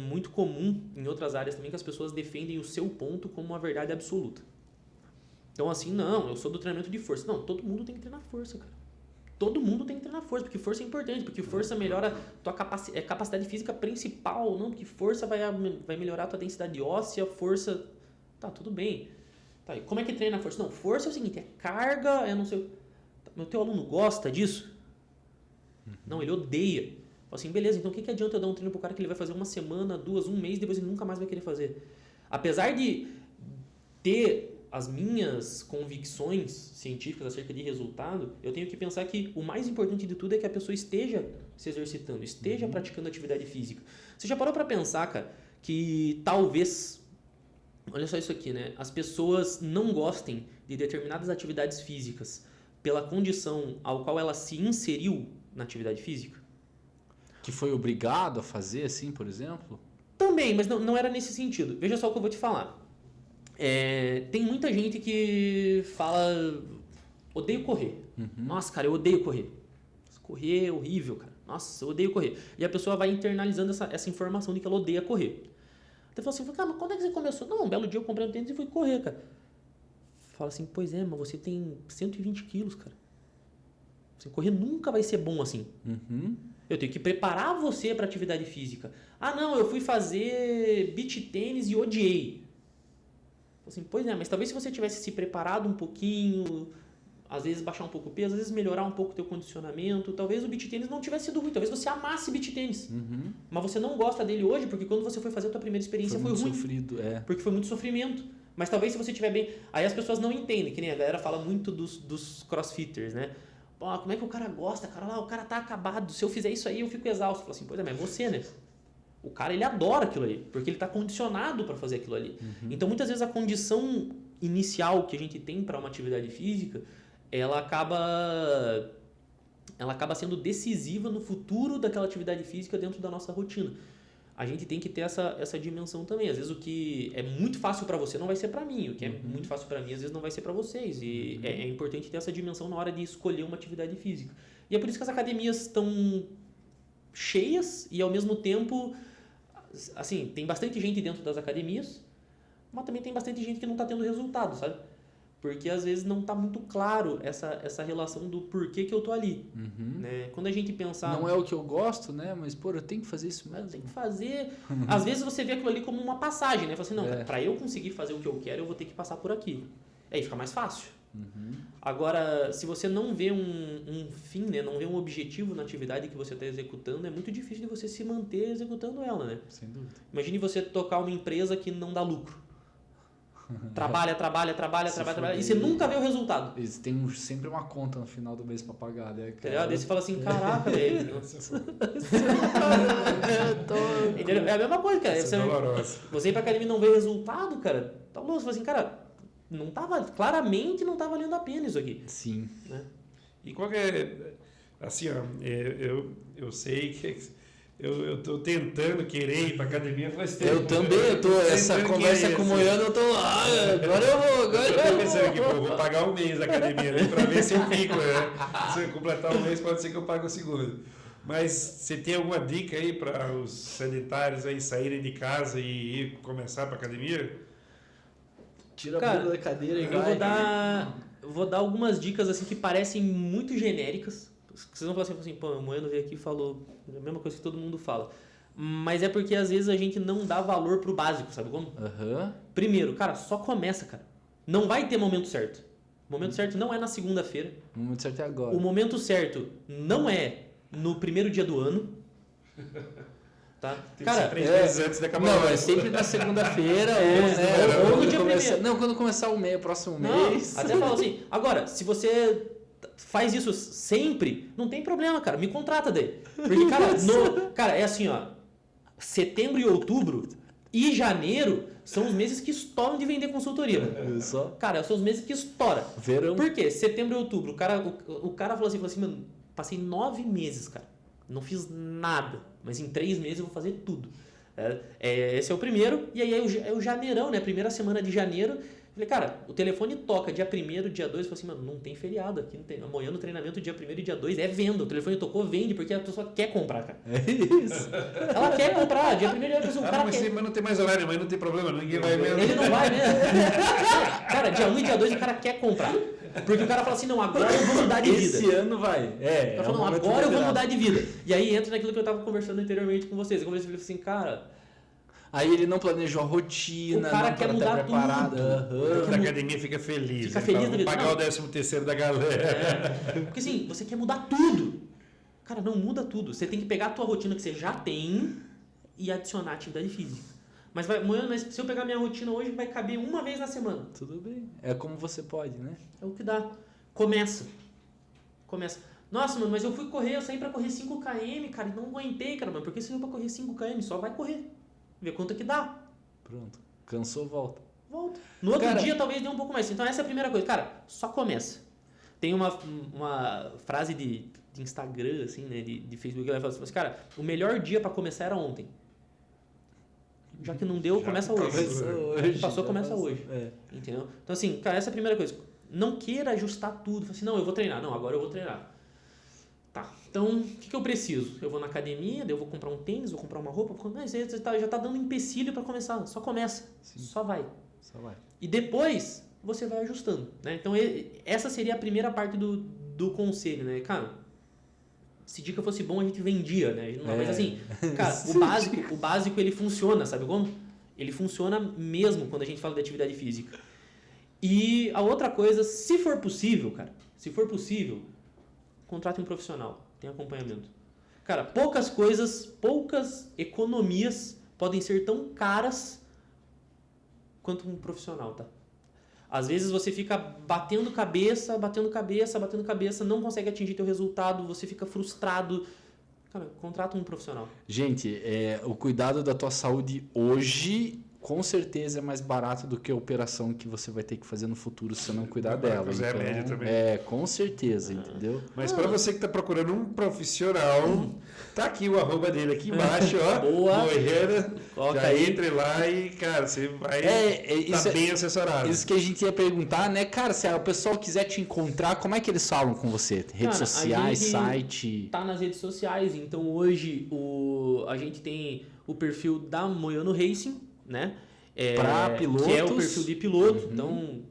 muito comum em outras áreas também, que as pessoas defendem o seu ponto como uma verdade absoluta. Então assim, não, eu sou do treinamento de força. Não, todo mundo tem que treinar força, cara. Todo mundo tem que treinar força, porque força é importante, porque força melhora tua capacidade física principal, não, porque força vai melhorar a tua densidade óssea, força... Tá, tudo bem. Tá, e como é que treina a força? Não, força é o seguinte, é carga, é não sei... Meu teu aluno gosta disso? Não, ele odeia. Fala assim, beleza, então o que adianta eu dar um treino pro cara que ele vai fazer uma semana, 2, 1 mês, depois ele nunca mais vai querer fazer? Apesar de ter as minhas convicções científicas acerca de resultado, eu tenho que pensar que o mais importante de tudo é que a pessoa esteja se exercitando, esteja praticando atividade física. Você já parou para pensar, cara, que talvez, olha só isso aqui, né? As pessoas não gostem de determinadas atividades físicas pela condição ao qual ela se inseriu na atividade física? Que foi obrigado a fazer, assim, por exemplo? Também, mas não era nesse sentido. Veja só o que eu vou te falar. Tem muita gente que fala, odeio correr. Nossa, cara, eu odeio correr. Correr é horrível, cara. Nossa, eu odeio correr. E a pessoa vai internalizando essa informação de que ela odeia correr. Então fala assim, cara, mas quando é que você começou? Não, um belo dia eu comprei um tênis e fui correr, cara. Fala assim, pois é, mas você tem 120 quilos, cara. Assim, correr nunca vai ser bom assim. Eu tenho que preparar você para atividade física. Ah, não, eu fui fazer beach tênis e odiei. Assim, pois é, mas talvez se você tivesse se preparado um pouquinho, às vezes baixar um pouco o peso, às vezes melhorar um pouco o teu condicionamento, talvez o beach tênis não tivesse sido ruim, talvez você amasse beach tênis. Mas você não gosta dele hoje porque quando você foi fazer a tua primeira experiência foi ruim. Sofrido, porque foi muito sofrimento. Mas talvez se você estiver bem... Aí as pessoas não entendem, que nem a galera fala muito dos crossfitters, né? Pô, como é que o cara gosta, cara? Lá, o cara tá acabado, se eu fizer isso aí eu fico exausto. Fala assim, pois é, mas você, né? O cara, ele adora aquilo ali, porque ele está condicionado para fazer aquilo ali. Então, muitas vezes, a condição inicial que a gente tem para uma atividade física, ela acaba sendo decisiva no futuro daquela atividade física dentro da nossa rotina. A gente tem que ter essa dimensão também. Às vezes, o que é muito fácil para você não vai ser para mim. O que é muito fácil para mim, às vezes, não vai ser para vocês. E é importante ter essa dimensão na hora de escolher uma atividade física. E é por isso que as academias estão cheias e, ao mesmo tempo... Assim, tem bastante gente dentro das academias, mas também tem bastante gente que não está tendo resultado, sabe? Porque às vezes não está muito claro essa relação do porquê que eu tô ali. Né? Quando a gente pensar... Não é o que eu gosto, né? Mas, pô, eu tenho que fazer isso mesmo. Eu tenho que fazer... Às vezes você vê aquilo ali como uma passagem, né? Fala assim, não, para eu conseguir fazer o que eu quero, eu vou ter que passar por aqui. Aí fica mais fácil. Agora, se você não vê um fim, né? Não vê um objetivo na atividade que você está executando, é muito difícil de você se manter executando ela, né? Sem dúvida. Imagine você tocar uma empresa que não dá lucro. Trabalha, e você nunca vê o resultado. Eles têm sempre uma conta no final do mês para pagar, né? Entendeu? Daí você fala assim, caraca, velho. É a mesma coisa, cara. Você ir pra academia e não ver resultado, cara, tá louco. Você fala assim, cara... claramente não tá valendo a pena isso aqui. Sim. Né? E qual que é, assim, ó, eu sei que eu tô tentando querer ir pra academia faz tempo. Eu também, essa conversa com o Moiano, eu tô agora eu tô pensando aqui, pô, vou pagar um mês da academia ali pra ver se eu fico, né? Se eu completar um mês, pode ser que eu pague o segundo. Mas você tem alguma dica aí para os sedentários aí saírem de casa e ir começar pra academia? Tira a bunda da cadeira e vai. Eu vou dar algumas dicas assim que parecem muito genéricas. Vocês vão falar assim, pô, o Moiano veio aqui e falou a mesma coisa que todo mundo fala. Mas é porque às vezes a gente não dá valor pro básico, sabe como? Primeiro, cara, só começa, cara. Não vai ter momento certo. O momento certo não é na segunda-feira. O momento certo é agora. O momento certo não é no primeiro dia do ano. Tá? Cara, 3 meses antes de acabar o ano. Não, é sempre na segunda-feira ou no dia primeiro. Não, quando começar o próximo mês. Até falo assim, agora, se você faz isso sempre, não tem problema, cara, me contrata daí. Porque, cara, é assim, ó, setembro e outubro e janeiro são os meses que estouram de vender consultoria. Cara, são os meses que estouram. Verão. Por quê? Setembro e outubro, o cara falou assim, mano, passei 9 meses, cara, não fiz nada, mas em 3 meses eu vou fazer tudo. Esse é o primeiro, e aí é o janeirão, né, primeira semana de janeiro. Falei, cara, o telefone toca dia 1º, dia 2, eu falei assim, mano, não tem feriado aqui, não tem. Amanhã no treinamento, dia 1º e dia 2 é venda. O telefone tocou, vende, porque a pessoa quer comprar, cara. É isso. Ela quer comprar, dia 1º e dia 2 o cara quer. Mas não tem mais horário, mas não tem problema, ninguém vai mesmo. Ele não vai mesmo. Cara, dia 1 e dia 2 o cara quer comprar. Porque o cara fala assim, não, agora eu vou mudar de vida. Esse ano vai. O cara fala, não, agora eu vou mudar de vida. E aí entra naquilo que eu tava conversando anteriormente com vocês. Eu conversei assim, cara... Aí ele não planejou a rotina, o cara não quer mudar preparado. O da academia fica feliz. Fica feliz, vou pagar o 13º da galera. Porque assim, você quer mudar tudo. Cara, não muda tudo. Você tem que pegar a tua rotina que você já tem e adicionar atividade física. Mas se eu pegar minha rotina hoje, vai caber uma vez na semana. Tudo bem. É como você pode, né? É o que dá. Começa. Nossa, mano, mas eu fui correr, eu saí pra correr 5 km, cara, e não aguentei, cara, mano. Por que você saiu pra correr 5 km? Só vai correr. Vê quanto que dá. Pronto. Cansou, volta. No outro dia, talvez dê um pouco mais. Então, essa é a primeira coisa. Cara, só começa. Tem uma frase de Instagram, assim, né? De Facebook, ela fala assim, cara, o melhor dia pra começar era ontem. Já que não deu, começa hoje. Passou, começa hoje. Entendeu? Então, assim, cara, essa é a primeira coisa. Não queira ajustar tudo. Fala assim, não, eu vou treinar. Não, agora eu vou treinar. Tá, então o que eu preciso? Eu vou na academia, daí eu vou comprar um tênis, vou comprar uma roupa. Mas você já tá dando empecilho para começar. Só começa. Sim. Só vai. E depois você vai ajustando. Né? Então essa seria a primeira parte do conselho, né? Cara, se dica fosse bom, a gente vendia, né? Mas assim, cara, o básico ele funciona, sabe como? Ele funciona mesmo quando a gente fala de atividade física. E a outra coisa, se for possível, contrate um profissional, tem acompanhamento. Cara, poucas economias podem ser tão caras quanto um profissional, tá? Às vezes você fica batendo cabeça, não consegue atingir teu resultado, você fica frustrado. Cara, contrata um profissional. Gente, o cuidado da tua saúde hoje com certeza é mais barato do que a operação que você vai ter que fazer no futuro se você não cuidar dela. Então, médio também. Com certeza, entendeu? Mas para você que está procurando um profissional, tá aqui o @ dele aqui embaixo, ó. Boa. Moiano, Coloca já aí. entre lá e, cara, você vai estar bem assessorado. Isso que a gente ia perguntar, né? Cara, se o pessoal quiser te encontrar, como é que eles falam com você? Redes sociais, site? Tá nas redes sociais, então hoje a gente tem o perfil da Moiano Racing, né? Para pilotos. Que é o perfil de piloto. Então,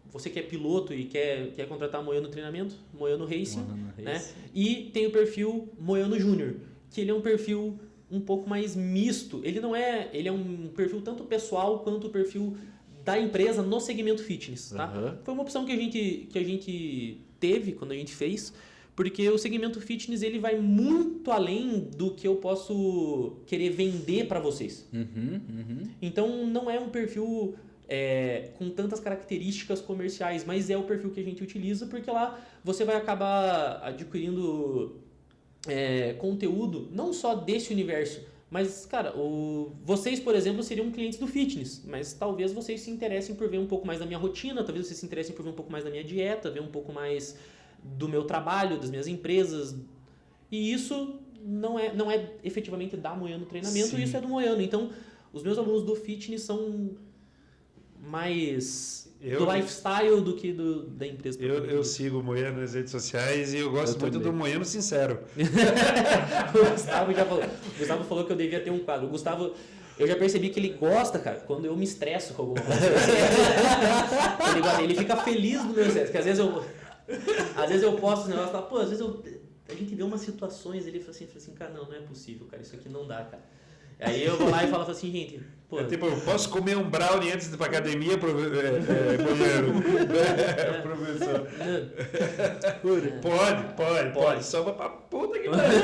você que é piloto e quer contratar Moiano Treinamento, Moiano Racing, né? E tem o perfil Moiano Júnior, que ele é um perfil um pouco mais misto. Ele é um perfil tanto pessoal quanto o perfil da empresa no segmento fitness, tá? Foi uma opção que a gente teve quando a gente fez, porque o segmento fitness ele vai muito além do que eu posso querer vender para vocês. Então não é um perfil com tantas características comerciais, mas é o perfil que a gente utiliza porque lá você vai acabar adquirindo conteúdo não só desse universo, mas, cara, vocês, por exemplo, seriam clientes do fitness, mas talvez vocês se interessem por ver um pouco mais da minha rotina, talvez vocês se interessem por ver um pouco mais da minha dieta, ver um pouco mais do meu trabalho, das minhas empresas. E isso não é efetivamente da Moiano Treinamento, Sim. isso é do Moiano. Então, os meus alunos do fitness são mais do lifestyle do que da empresa. Eu sigo o Moiano nas redes sociais e eu gosto muito do Moiano Sincero. O Gustavo já falou. O Gustavo falou que eu devia ter um quadro. O Gustavo, eu já percebi que ele gosta, cara, quando eu me estresso com alguma coisa. Ele fica feliz do meu estresse, porque às vezes eu posto os negócios e falo, pô, às vezes a gente vê umas situações, ele fala assim, cara, não é possível, cara, isso aqui não dá, cara. Aí eu vou lá e falo assim, gente, pô... tipo, eu posso comer um brownie antes de ir pra academia, Moiano? Professor. Pode. Só vai pra puta que pariu.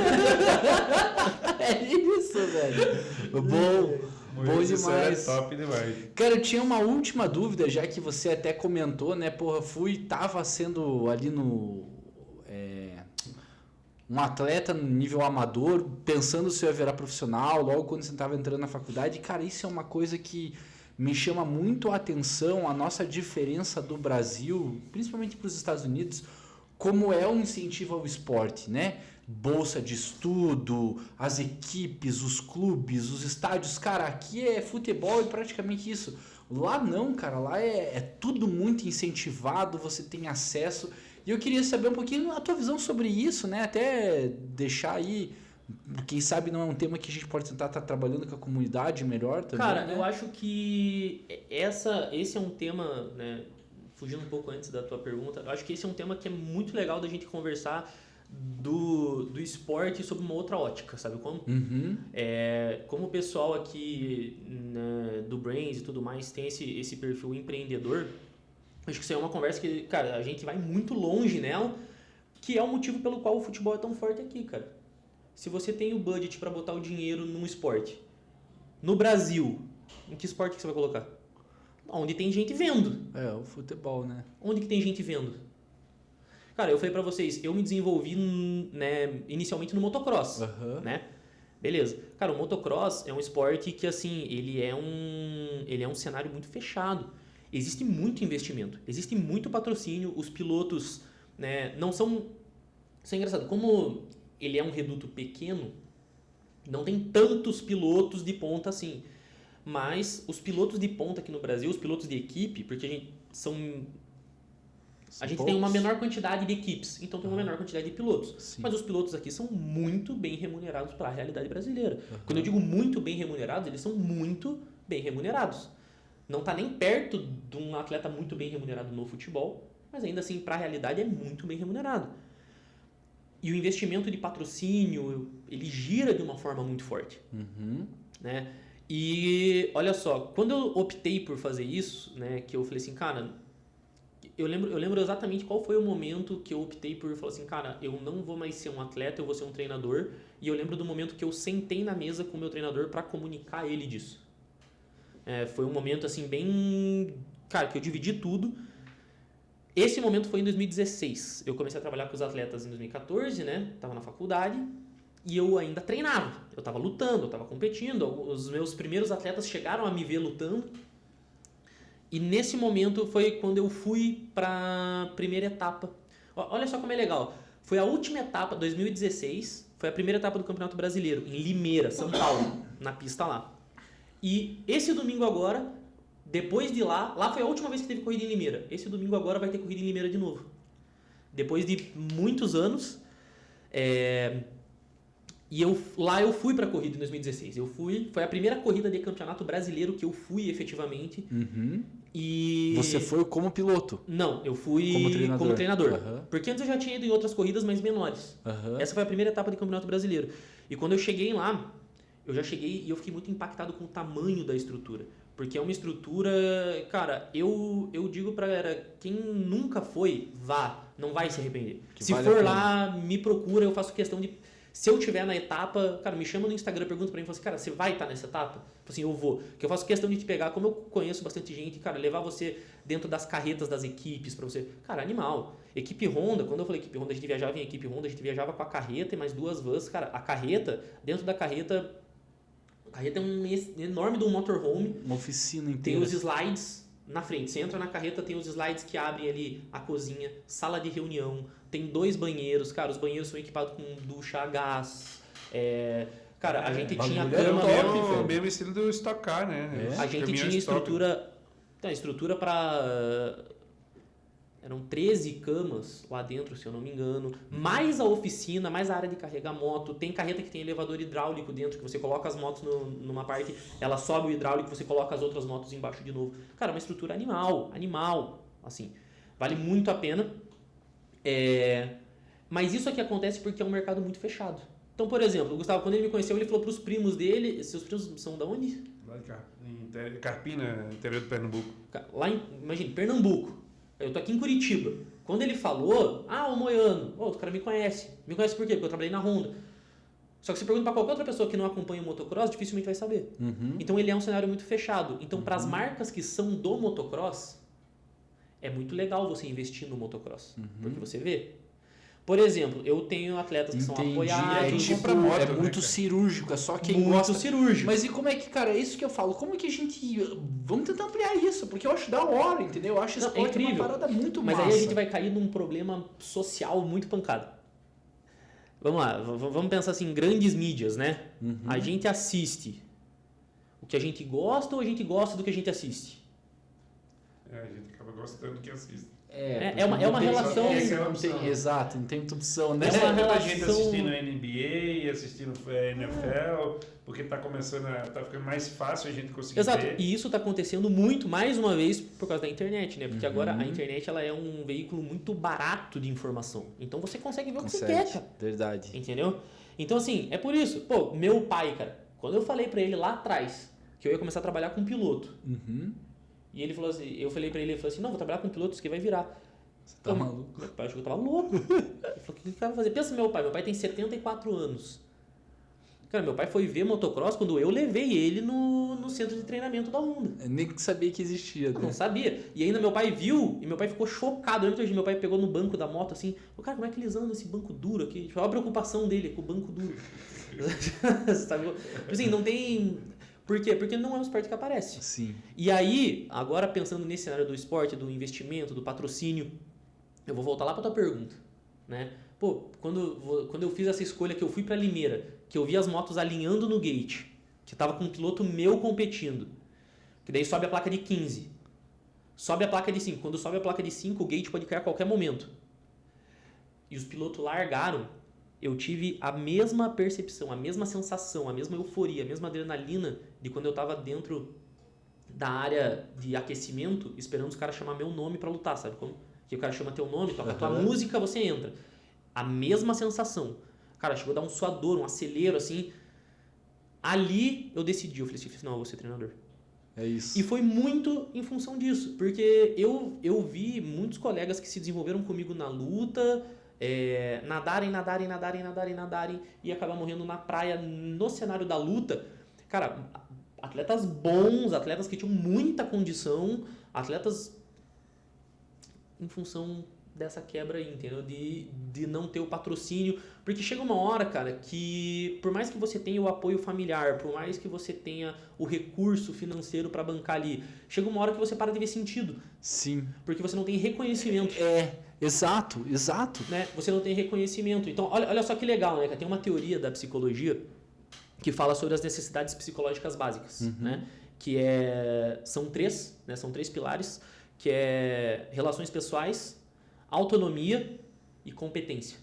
É isso, velho. Bom demais. É top demais. Cara, eu tinha uma última dúvida, já que você até comentou, né? Porra, tava sendo ali um atleta no nível amador, pensando se eu ia virar profissional, logo quando você estava entrando na faculdade. Cara, isso é uma coisa que me chama muito a atenção, a nossa diferença do Brasil, principalmente para os Estados Unidos, como é um incentivo ao esporte, né? Bolsa de estudo, as equipes, os clubes, os estádios. Cara, aqui é futebol e praticamente isso. Lá não, cara, lá é tudo muito incentivado, você tem acesso. E eu queria saber um pouquinho a tua visão sobre isso, né? Até deixar aí, quem sabe não é um tema que a gente pode tentar estar trabalhando com a comunidade melhor também. Cara, né? eu acho que esse é um tema, né? Fugindo um pouco antes da tua pergunta, eu acho que esse é um tema que é muito legal da gente conversar do esporte sob uma outra ótica, sabe como? Uhum. Como o pessoal aqui, né, do Brains e tudo mais tem esse perfil empreendedor, acho que isso é uma conversa que, cara, a gente vai muito longe nela, que é o motivo pelo qual o futebol é tão forte aqui, cara. Se você tem o budget para botar o dinheiro num esporte, no Brasil, em que esporte que você vai colocar? Onde tem gente vendo. O futebol, né? Onde que tem gente vendo? Cara, eu falei pra vocês, eu me desenvolvi, né, inicialmente no motocross, né? Beleza. Cara, o motocross é um esporte que, assim, ele é um cenário muito fechado. Existe muito investimento, existe muito patrocínio, os pilotos, né, não são... Isso é engraçado, como ele é um reduto pequeno, não tem tantos pilotos de ponta assim. Mas os pilotos de ponta aqui no Brasil, os pilotos de equipe, porque a gente tem uma menor quantidade de equipes, então tem uma menor quantidade de pilotos. Sim. Mas os pilotos aqui são muito bem remunerados para a realidade brasileira. Quando eu digo muito bem remunerados, eles são muito bem remunerados. Não está nem perto de um atleta muito bem remunerado no futebol, mas ainda assim, para a realidade, é muito bem remunerado. E o investimento de patrocínio, ele gira de uma forma muito forte. Né? E olha só, quando eu optei por fazer isso, né, que eu falei assim, cara, eu lembro exatamente qual foi o momento que eu optei por falar assim, cara, eu não vou mais ser um atleta, eu vou ser um treinador. E eu lembro do momento que eu sentei na mesa com o meu treinador para comunicar a ele disso. Foi um momento assim bem, cara, que eu dividi tudo. Esse momento foi em 2016. Eu comecei a trabalhar com os atletas em 2014, né? Tava na faculdade. E eu ainda treinava, eu estava lutando, eu estava competindo, os meus primeiros atletas chegaram a me ver lutando. E nesse momento foi quando eu fui para a primeira etapa. Olha só como é legal, foi a última etapa, 2016, foi a primeira etapa do Campeonato Brasileiro, em Limeira, São Paulo, na pista lá. E esse domingo agora, depois de lá foi a última vez que teve corrida em Limeira. Esse domingo agora vai ter corrida em Limeira de novo. Depois de muitos anos, e eu fui pra corrida em 2016. Foi a primeira corrida de campeonato brasileiro que eu fui efetivamente. E Você foi como piloto? Não, eu fui como treinador. Porque antes eu já tinha ido em outras corridas, mas menores. Essa foi a primeira etapa de campeonato brasileiro. E quando eu cheguei lá, eu fiquei muito impactado com o tamanho da estrutura. Porque é uma estrutura... Cara, eu digo pra galera, quem nunca foi, vá. Não vai se arrepender. Se for lá, me procura, eu faço questão de... Se eu estiver na etapa, cara, me chama no Instagram, pergunta pra mim, fala assim, cara, você vai estar nessa etapa? Assim, eu vou. Que eu faço questão de te pegar, como eu conheço bastante gente, cara, levar você dentro das carretas das equipes pra você. Cara, animal. Equipe Honda, quando eu falei equipe Honda, a gente viajava em equipe Honda, a gente viajava com a carreta e mais 2 vans. Cara, a carreta, dentro da carreta... A carreta é um enorme de um motorhome. Uma oficina Tem inteira. os slides, na frente. Você entra na carreta, tem os slides que abrem ali a cozinha, sala de reunião, tem 2 banheiros. Cara, os banheiros são equipados com ducha a gás. Cara, a gente tinha cama... O mesmo estilo do Stock Car, né? A gente tinha estrutura para... Eram 13 camas lá dentro, se eu não me engano. Mais a oficina, mais a área de carregar moto. Tem carreta que tem elevador hidráulico dentro, que você coloca as motos numa parte, ela sobe o hidráulico, você coloca as outras motos embaixo de novo. Cara, uma estrutura animal. Assim, vale muito a pena. Mas isso aqui acontece porque é um mercado muito fechado. Então, por exemplo, o Gustavo, quando ele me conheceu, ele falou para os primos dele... Seus primos são da onde? Lá de Carpina, interior do Pernambuco. Imagina, Pernambuco. Eu tô aqui em Curitiba. Quando ele falou, o Moiano, os caras me conhecem. Me conhecem por quê? Porque eu trabalhei na Honda. Só que se pergunta pra qualquer outra pessoa que não acompanha o motocross, dificilmente vai saber. Uhum. Então ele é um cenário muito fechado. Então para as marcas que são do motocross, é muito legal você investir no motocross. Porque você vê. Por exemplo, eu tenho atletas que são apoiados. Muito cirúrgico, é só quem muito gosta. cirúrgico. Mas e como é que, cara, é isso que eu falo, como é que a gente... Vamos tentar ampliar isso, porque eu acho da hora, entendeu? Eu acho esporte uma parada muito massa. Mas aí a gente vai cair num problema social muito pancado. Vamos lá, vamos pensar assim, grandes mídias, né? A gente assiste o que a gente gosta ou a gente gosta do que a gente assiste? A gente acaba gostando do que assiste. É uma relação... Exato, não tem muita opção, né? É uma Muita relação... gente assistindo a NBA, assistindo NFL, porque tá ficando mais fácil a gente conseguir Exato, ver. e isso está acontecendo muito, mais uma vez, por causa da internet, né? Porque agora a internet ela é um veículo muito barato de informação. Então você consegue ver o que você quer, cara. Verdade. Entendeu? Então assim, é por isso. Pô, meu pai, cara, quando eu falei pra ele lá atrás que eu ia começar a trabalhar com piloto, e ele falou assim, eu falei pra ele, não, vou trabalhar com piloto, isso que vai virar. Você tá maluco? Meu pai achou que eu tava louco. Ele falou, o que o cara vai fazer? Pensa meu pai tem 74 anos. Cara, meu pai foi ver motocross quando eu levei ele no centro de treinamento da Honda. Eu nem sabia que existia. Eu não sabia. E ainda meu pai viu e meu pai ficou chocado. Eu lembro que meu pai pegou no banco da moto assim, cara, como é que eles andam nesse banco duro aqui? Olha a preocupação dele com o banco duro. Sabe? Assim, não tem... Por quê? Porque não é um esporte que aparece. Sim. E aí, agora pensando nesse cenário do esporte, do investimento, do patrocínio, eu vou voltar lá para tua pergunta, né? Pô, quando eu fiz essa escolha que eu fui para Limeira, que eu vi as motos alinhando no gate, que tava com um piloto meu competindo, que daí sobe a placa de 15, sobe a placa de 5. Quando sobe a placa de 5, o gate pode cair a qualquer momento. E os pilotos largaram, eu tive a mesma percepção, a mesma sensação, a mesma euforia, a mesma adrenalina de quando eu tava dentro da área de aquecimento, esperando os caras chamar meu nome para lutar, sabe como? Que o cara chama teu nome, toca a tua música, você entra. A mesma sensação. Cara, chegou a dar um suador, um acelero, assim. Ali eu decidi, eu falei assim, não, eu vou ser treinador. É isso. E foi muito em função disso, porque eu vi muitos colegas que se desenvolveram comigo na luta, nadarem e acabar morrendo na praia, no cenário da luta. Cara, atletas bons, atletas que tinham muita condição, atletas em função dessa quebra aí, entendeu? De não ter o patrocínio. Porque chega uma hora, cara, que por mais que você tenha o apoio familiar, por mais que você tenha o recurso financeiro para bancar ali, chega uma hora que você para de ver sentido. Sim. Porque você não tem reconhecimento. Exato. Né? Você não tem reconhecimento. Então, olha só que legal, né? Tem uma teoria da psicologia que fala sobre as necessidades psicológicas básicas, né? Que são 3, né? São 3 pilares, que é relações pessoais, autonomia e competência.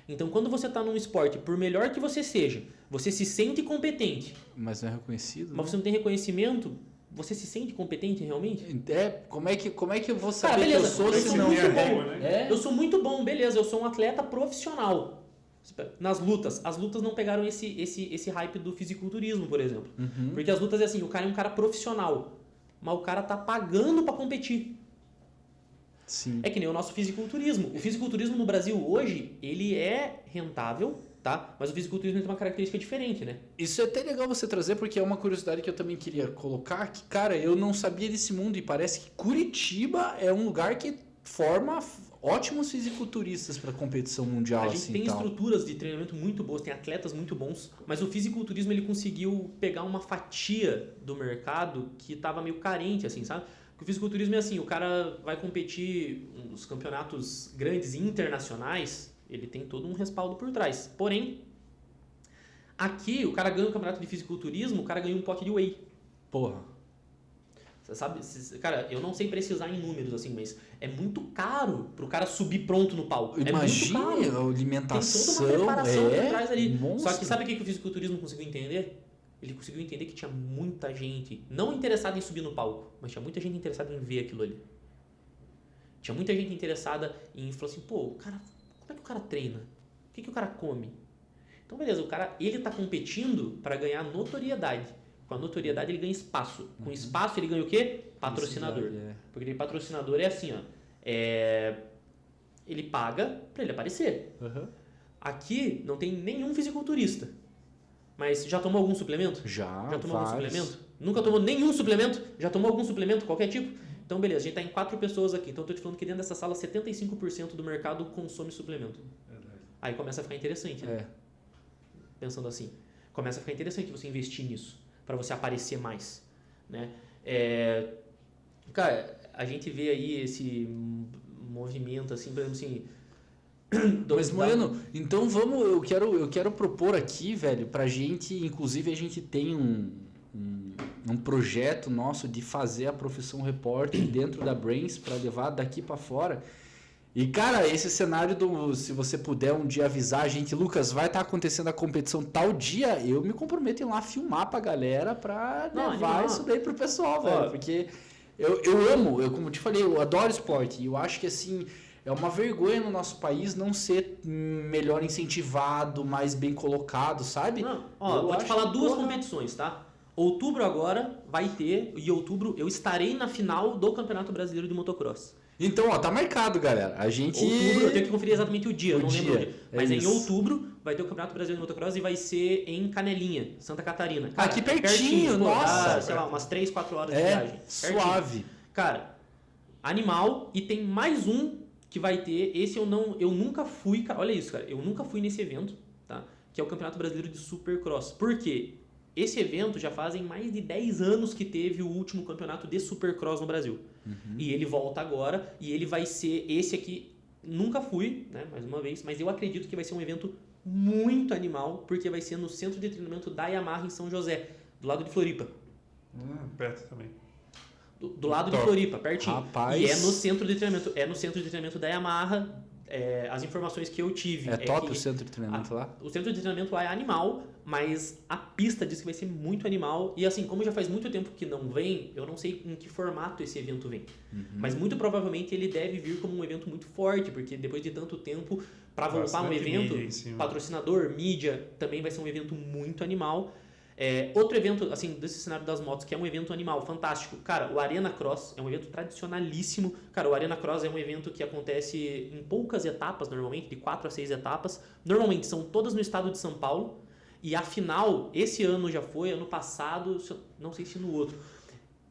Então, quando você está num esporte, por melhor que você seja, você se sente competente. Mas não é reconhecido. Mas você não tem reconhecimento, você se sente competente realmente? Como é que eu vou saber beleza, que eu sou eu se não muito é? bom. Eu sou muito bom, beleza, eu sou um atleta profissional. Nas lutas, as lutas não pegaram esse hype do fisiculturismo, por exemplo. Porque as lutas é assim, o cara é um cara profissional, mas o cara tá pagando para competir. Sim. É que nem o nosso fisiculturismo. O fisiculturismo no Brasil hoje, ele é rentável, tá? Mas o fisiculturismo tem uma característica diferente, né? Isso é até legal você trazer, porque é uma curiosidade que eu também queria colocar, que, cara, eu não sabia desse mundo e parece que Curitiba é um lugar que forma ótimos fisiculturistas para competição mundial. A gente tem estruturas de treinamento muito boas, tem atletas muito bons, mas o fisiculturismo ele conseguiu pegar uma fatia do mercado que estava meio carente, assim, sabe? O fisiculturismo é assim, o cara vai competir nos campeonatos grandes e internacionais, ele tem todo um respaldo por trás. Porém, aqui o cara ganha o campeonato de fisiculturismo, o cara ganha um pote de whey. Porra. Você sabe, cara, eu não sei precisar em números assim, mas é muito caro pro cara subir pronto no palco. Imagina, é muito caro. a alimentação, tem toda uma preparação por trás ali. monstro. Só que sabe o que o fisiculturismo conseguiu entender? Ele conseguiu entender que tinha muita gente não interessada em subir no palco, mas tinha muita gente interessada em ver aquilo ali. Tinha muita gente interessada em falar assim, pô, cara, como é que o cara treina? O que o cara come? Então, beleza, o cara, ele tá competindo para ganhar notoriedade. Com a notoriedade ele ganha espaço. Com espaço ele ganha o quê? Patrocinador. Porque patrocinador é assim, ó. Ele paga para ele aparecer. Aqui não tem nenhum fisiculturista. Mas já tomou algum suplemento? Já tomou algum vários. suplemento? Nunca tomou nenhum suplemento? Já tomou algum suplemento, qualquer tipo? Então, beleza, a gente tá em 4 pessoas aqui. Então, eu tô te falando que dentro dessa sala, 75% do mercado consome suplemento. Aí começa a ficar interessante, né? Pensando assim. Começa a ficar interessante você investir nisso, para você aparecer mais, né? Cara, a gente vê aí esse movimento, assim, por exemplo, assim... Mas, Moiano, então vamos, eu quero propor aqui, velho, pra gente, inclusive a gente tem um projeto nosso de fazer a profissão repórter dentro da Brains para levar daqui para fora. E, cara, esse cenário se você puder um dia avisar a gente, Lucas, vai estar acontecendo a competição tal dia, eu me comprometo em ir lá filmar pra galera pra levar isso daí pro pessoal, velho, porque eu amo, como eu te falei, eu adoro esporte, e eu acho que, assim, é uma vergonha no nosso país não ser melhor incentivado, mais bem colocado, sabe? Não, vou te falar duas competições, tá? Outubro agora vai ter, e outubro eu estarei na final do Campeonato Brasileiro de Motocross. Então, tá marcado, galera. A gente... Outubro, eu tenho que conferir exatamente o dia, eu não lembro o dia. Mas isso. em outubro vai ter o Campeonato Brasileiro de Motocross e vai ser em Canelinha, Santa Catarina. Cara, aqui pertinho, nossa! Sei lá, umas 3, 4 horas de viagem. Suave. Pertinho. Cara, animal, e tem mais um que vai ter, esse eu nunca fui, cara, olha isso, cara, eu nunca fui nesse evento, tá? Que é o Campeonato Brasileiro de Supercross. Por quê? Esse evento já fazem mais de 10 anos que teve o último campeonato de Supercross no Brasil. E ele volta agora, e ele vai ser, esse aqui, nunca fui, né, mais uma vez, mas eu acredito que vai ser um evento muito animal, porque vai ser no centro de treinamento da Yamaha em São José, do lado de Floripa. Perto também. Do lado de Floripa, pertinho. Rapaz. E é no centro de treinamento da Yamaha. As informações que eu tive... É top o centro de treinamento lá? O centro de treinamento lá é animal, mas a pista diz que vai ser muito animal. E assim, como já faz muito tempo que não vem, eu não sei em que formato esse evento vem. Mas muito provavelmente ele deve vir como um evento muito forte, porque depois de tanto tempo, para voltar um evento, patrocinador, mídia, também vai ser um evento muito animal. Outro evento, assim, desse cenário das motos, que é um evento animal fantástico. Cara, o Arena Cross é um evento tradicionalíssimo. Cara, o Arena Cross é um evento que acontece em poucas etapas, normalmente, de 4 a 6 etapas. Normalmente são todas no estado de São Paulo. E a final, esse ano já foi, ano passado, não sei se no outro.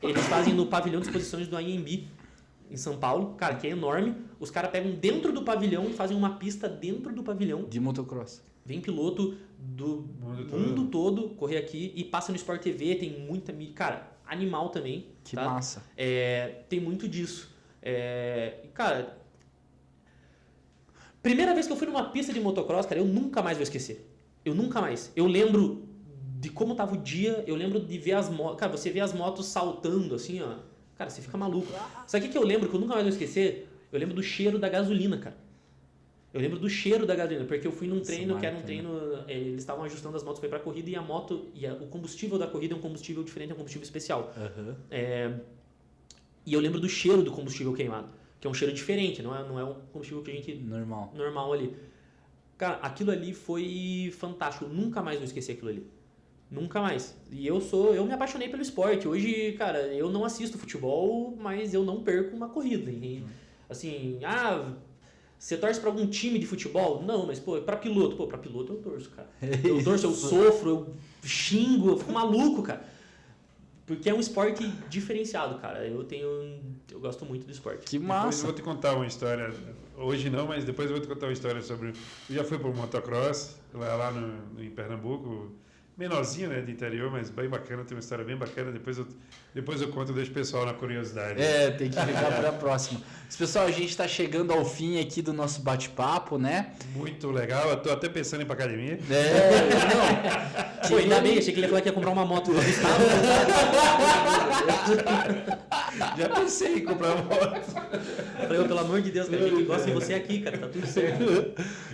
Eles fazem no pavilhão de exposições do AMB, em São Paulo, cara, que é enorme. Os caras pegam dentro do pavilhão e fazem uma pista dentro do pavilhão. De motocross. Vem piloto do mundo todo correr aqui e passa no Sport TV, tem muita mídia. Cara, animal também. Que tá? massa. Tem muito disso. Cara, primeira vez que eu fui numa pista de motocross, cara, eu nunca mais vou esquecer. Eu nunca mais. Eu lembro de como tava o dia, eu lembro de ver as motos. Cara, você vê as motos saltando assim, ó. Cara, você fica maluco. Sabe o que eu lembro que eu nunca mais vou esquecer? Eu lembro do cheiro da gasolina, cara. Eu lembro do cheiro da gasolina, porque eu fui num treino que era um treino... Eles estavam ajustando as motos para ir pra corrida e a moto... o combustível da corrida é um combustível diferente, é um combustível especial. E eu lembro do cheiro do combustível queimado, que é um cheiro diferente, não é um combustível que a gente... Normal ali. Cara, aquilo ali foi fantástico. Eu nunca mais vou esquecer aquilo ali. Nunca mais. E eu me apaixonei pelo esporte. Hoje, cara, eu não assisto futebol, mas eu não perco uma corrida. Assim, você torce pra algum time de futebol? Não, mas, pra piloto. Pra piloto eu torço, cara. Eu torço, eu sofro, eu xingo, eu fico maluco, cara. Porque é um esporte diferenciado, cara. Eu gosto muito do esporte. Que massa. Depois eu vou te contar uma história. Hoje não, mas depois eu vou te contar uma história sobre... Eu já fui pro motocross, lá em Pernambuco. menorzinho, né, de interior, mas bem bacana, tem uma história bem bacana. Depois eu conto, deixo o pessoal na curiosidade. Tem que ficar para a próxima. Mas, pessoal, a gente está chegando ao fim aqui do nosso bate-papo, né? Muito legal, eu tô até pensando em ir pra academia. Não. Pô, ainda bem, achei que ele ia falar que ia comprar uma moto. Já pensei em comprar uma moto. Falei, pelo amor de Deus, cara, a gente gosta de você aqui, cara, tá tudo certo.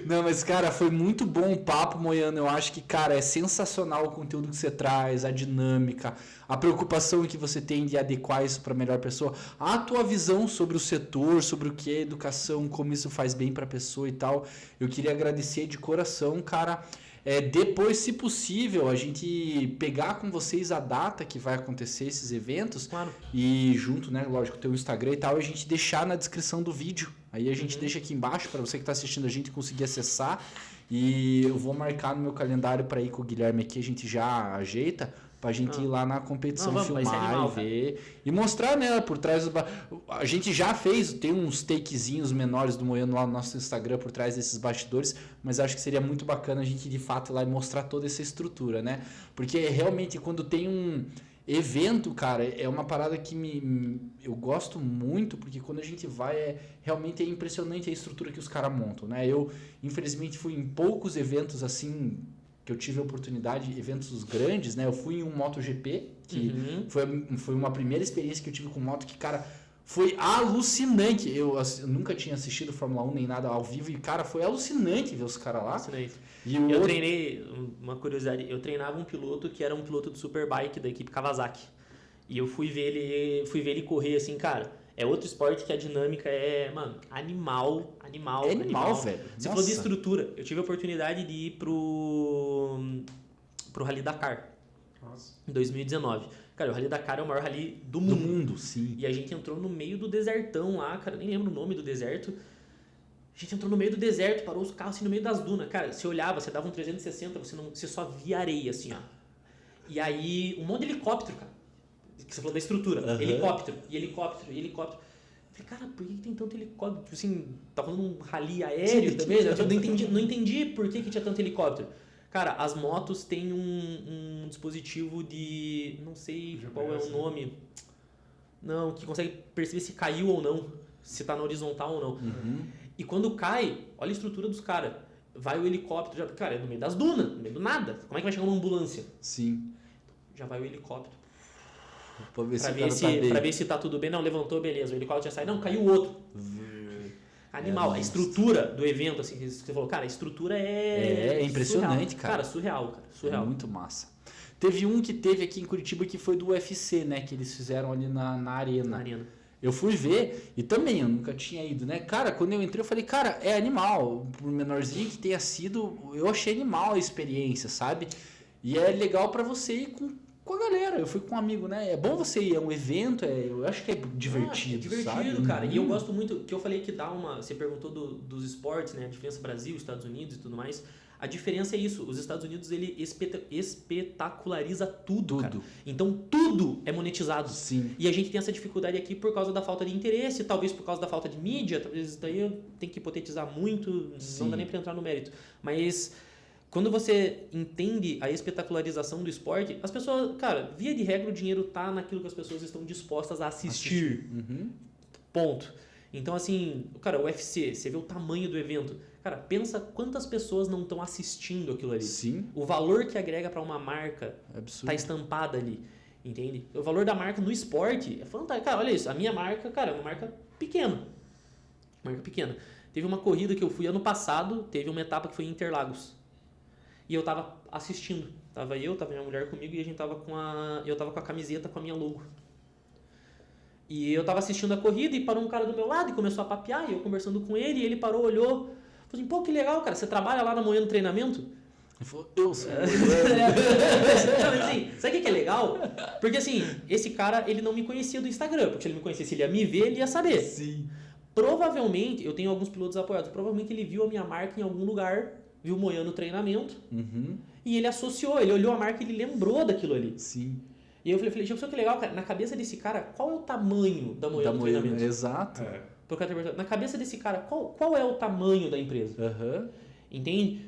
Não, mas, cara, foi muito bom o papo, Moiano. Eu acho que, cara, é sensacional o conteúdo que você traz, a dinâmica, a preocupação que você tem de adequar isso para a melhor pessoa, a tua visão sobre o setor, sobre o que é educação, como isso faz bem para a pessoa e tal. Eu queria agradecer de coração, cara. Depois, se possível, a gente pegar com vocês a data que vai acontecer esses eventos. Claro. E junto, né, lógico, teu Instagram e tal, a gente deixar na descrição do vídeo. Aí a gente deixa aqui embaixo para você que está assistindo a gente conseguir acessar. E eu vou marcar no meu calendário para ir com o Guilherme aqui, a gente já ajeita pra gente ir lá na competição, filmar animal, e ver e mostrar, né, por trás do... A gente já fez, tem uns takezinhos menores do Moiano lá no nosso Instagram por trás desses bastidores, mas acho que seria muito bacana a gente de fato ir lá e mostrar toda essa estrutura, né? Porque realmente quando tem um evento, cara, é uma parada que eu gosto muito, porque quando a gente vai, realmente é impressionante a estrutura que os caras montam, né? Eu, infelizmente, fui em poucos eventos assim, que eu tive a oportunidade, eventos grandes, né? Eu fui em um MotoGP, que foi uma primeira experiência que eu tive com moto, que, cara, foi alucinante. Eu nunca tinha assistido Fórmula 1 nem nada ao vivo, e, cara, foi alucinante ver os caras lá. Alucinante. E eu treinei, uma curiosidade, eu treinava um piloto que era um piloto do Superbike da equipe Kawasaki. E eu fui ver ele correr assim, cara. É outro esporte que a dinâmica é, mano, animal. É animal, velho. Você falou de estrutura. Eu tive a oportunidade de ir pro Rally Dakar. Nossa. Em 2019. Cara, o Rally Dakar é o maior rally do mundo. Do mundo, sim. E a gente entrou no meio do desertão lá, cara, nem lembro o nome do deserto. A gente entrou no meio do deserto, parou os carros assim no meio das dunas. Cara, você olhava, você dava um 360, você só via areia, assim, ó. E aí, um monte de helicóptero, cara. Que você falou da estrutura. Helicóptero. Falei, cara, por que tem tanto helicóptero? Tipo assim, tá falando um rally aéreo também? Eu não entendi por que tinha tanto helicóptero. Cara, as motos têm um dispositivo de... Não sei qual é o nome. Não, que consegue perceber se caiu ou não. Se tá na horizontal ou não. E quando cai, olha a estrutura dos caras. Vai o helicóptero, cara, é no meio das dunas, no meio do nada. Como é que vai chegar uma ambulância? Sim. Já vai o helicóptero. Pra ver, Pra ver se tá tudo bem. Não, levantou, beleza. O helicóptero já sai. Não, caiu o outro. Animal. A estrutura do evento, assim, que você falou, cara, a estrutura é impressionante, surreal. cara. Surreal. É muito massa. Teve um que teve aqui em Curitiba que foi do UFC, né? Que eles fizeram ali na arena. Na arena. Eu fui ver e também eu nunca tinha ido, né? Cara, quando eu entrei eu falei, cara, é animal. Por menorzinho que tenha sido, eu achei animal a experiência, sabe? E é legal pra você ir com a galera. Eu fui com um amigo, né? É bom você ir a um evento, eu acho que é divertido, divertido, cara. E eu gosto muito, que eu falei que dá uma... Você perguntou dos esportes, né? A diferença Brasil, Estados Unidos e tudo mais. A diferença é isso. Os Estados Unidos, ele espetaculariza tudo, cara. Então, tudo é monetizado. Sim. E a gente tem essa dificuldade aqui por causa da falta de interesse, talvez por causa da falta de mídia, talvez daí eu tenho que hipotetizar muito, não dá nem pra entrar no mérito. Mas... Quando você entende a espetacularização do esporte, as pessoas, cara, via de regra o dinheiro tá naquilo que as pessoas estão dispostas a assistir. Ponto. Então, assim, cara, o UFC, você vê o tamanho do evento. Cara, pensa quantas pessoas não estão assistindo aquilo ali. Sim. O valor que agrega para uma marca tá estampada ali, entende? O valor da marca no esporte é fantástico. Cara, olha isso, a minha marca, cara, é uma marca pequena. Teve uma corrida que eu fui ano passado, teve uma etapa que foi em Interlagos. E eu tava assistindo. Tava minha mulher comigo e a gente tava eu tava com a camiseta com a minha logo. E eu tava assistindo a corrida e parou um cara do meu lado e começou a papear. E eu conversando com ele, e ele parou, olhou. Falei assim, pô, que legal, cara. Você trabalha lá na Moiano Treinamento? Ele falou, eu sou. Não, assim, sabe o que é legal? Porque assim, esse cara, ele não me conhecia do Instagram. Porque se ele me conhecesse, ele ia me ver, ele ia saber. Sim. Provavelmente, eu tenho alguns pilotos apoiados. Provavelmente ele viu a minha marca em algum lugar. Viu o Moiano Treinamento e ele associou, ele olhou a marca e ele lembrou daquilo ali. Sim. E eu falei, gente, que legal, cara, na cabeça desse cara, qual é o tamanho da Moiano Treinamento? Exato. Na cabeça desse cara, qual é o tamanho da empresa? Entende?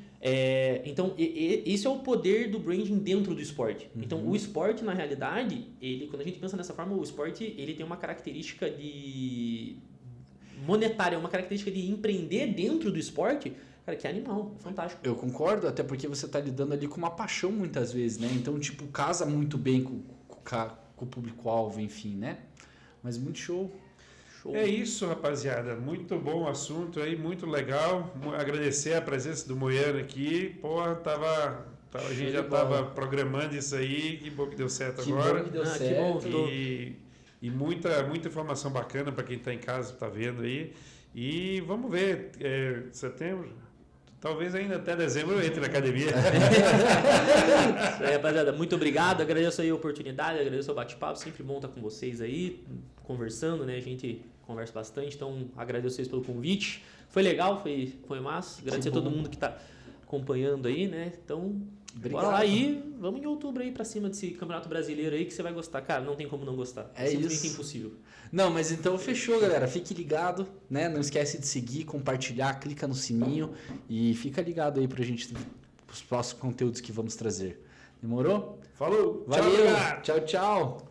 Então, esse é o poder do branding dentro do esporte. Então, o esporte, na realidade, quando a gente pensa dessa forma, o esporte ele tem uma característica monetária, uma característica de empreender dentro do esporte, cara, que é animal, é fantástico. Eu concordo, até porque você está lidando ali com uma paixão muitas vezes, né? Então, tipo, casa muito bem com o público-alvo, enfim, né? Mas muito show. É isso, rapaziada. Muito bom o assunto aí, muito legal. Agradecer a presença do Moiano aqui. Porra, a gente já estava programando isso aí. Que bom que deu certo agora. Bom que deu certo. Que bom. E muita informação bacana para quem está em casa, está vendo aí. E vamos ver, setembro, talvez ainda até dezembro eu entre na academia. Isso aí, rapaziada. Muito obrigado. Agradeço aí a oportunidade, agradeço o bate-papo. Sempre bom estar com vocês aí, conversando, né? A gente conversa bastante, então agradeço vocês pelo convite. Foi legal, foi massa. Agradecer a todo mundo que está acompanhando aí, né? Então, obrigado. bora lá aí. Vamos em outubro aí pra cima desse Campeonato Brasileiro aí que você vai gostar. Cara, não tem como não gostar. É simplesmente isso. impossível. Não, mas então fechou, galera. Fique ligado, né? Não esquece de seguir, compartilhar, clica no sininho e fica ligado aí pra gente os próximos conteúdos que vamos trazer. Demorou? Falou! Valeu! Tchau, galera. Tchau, tchau!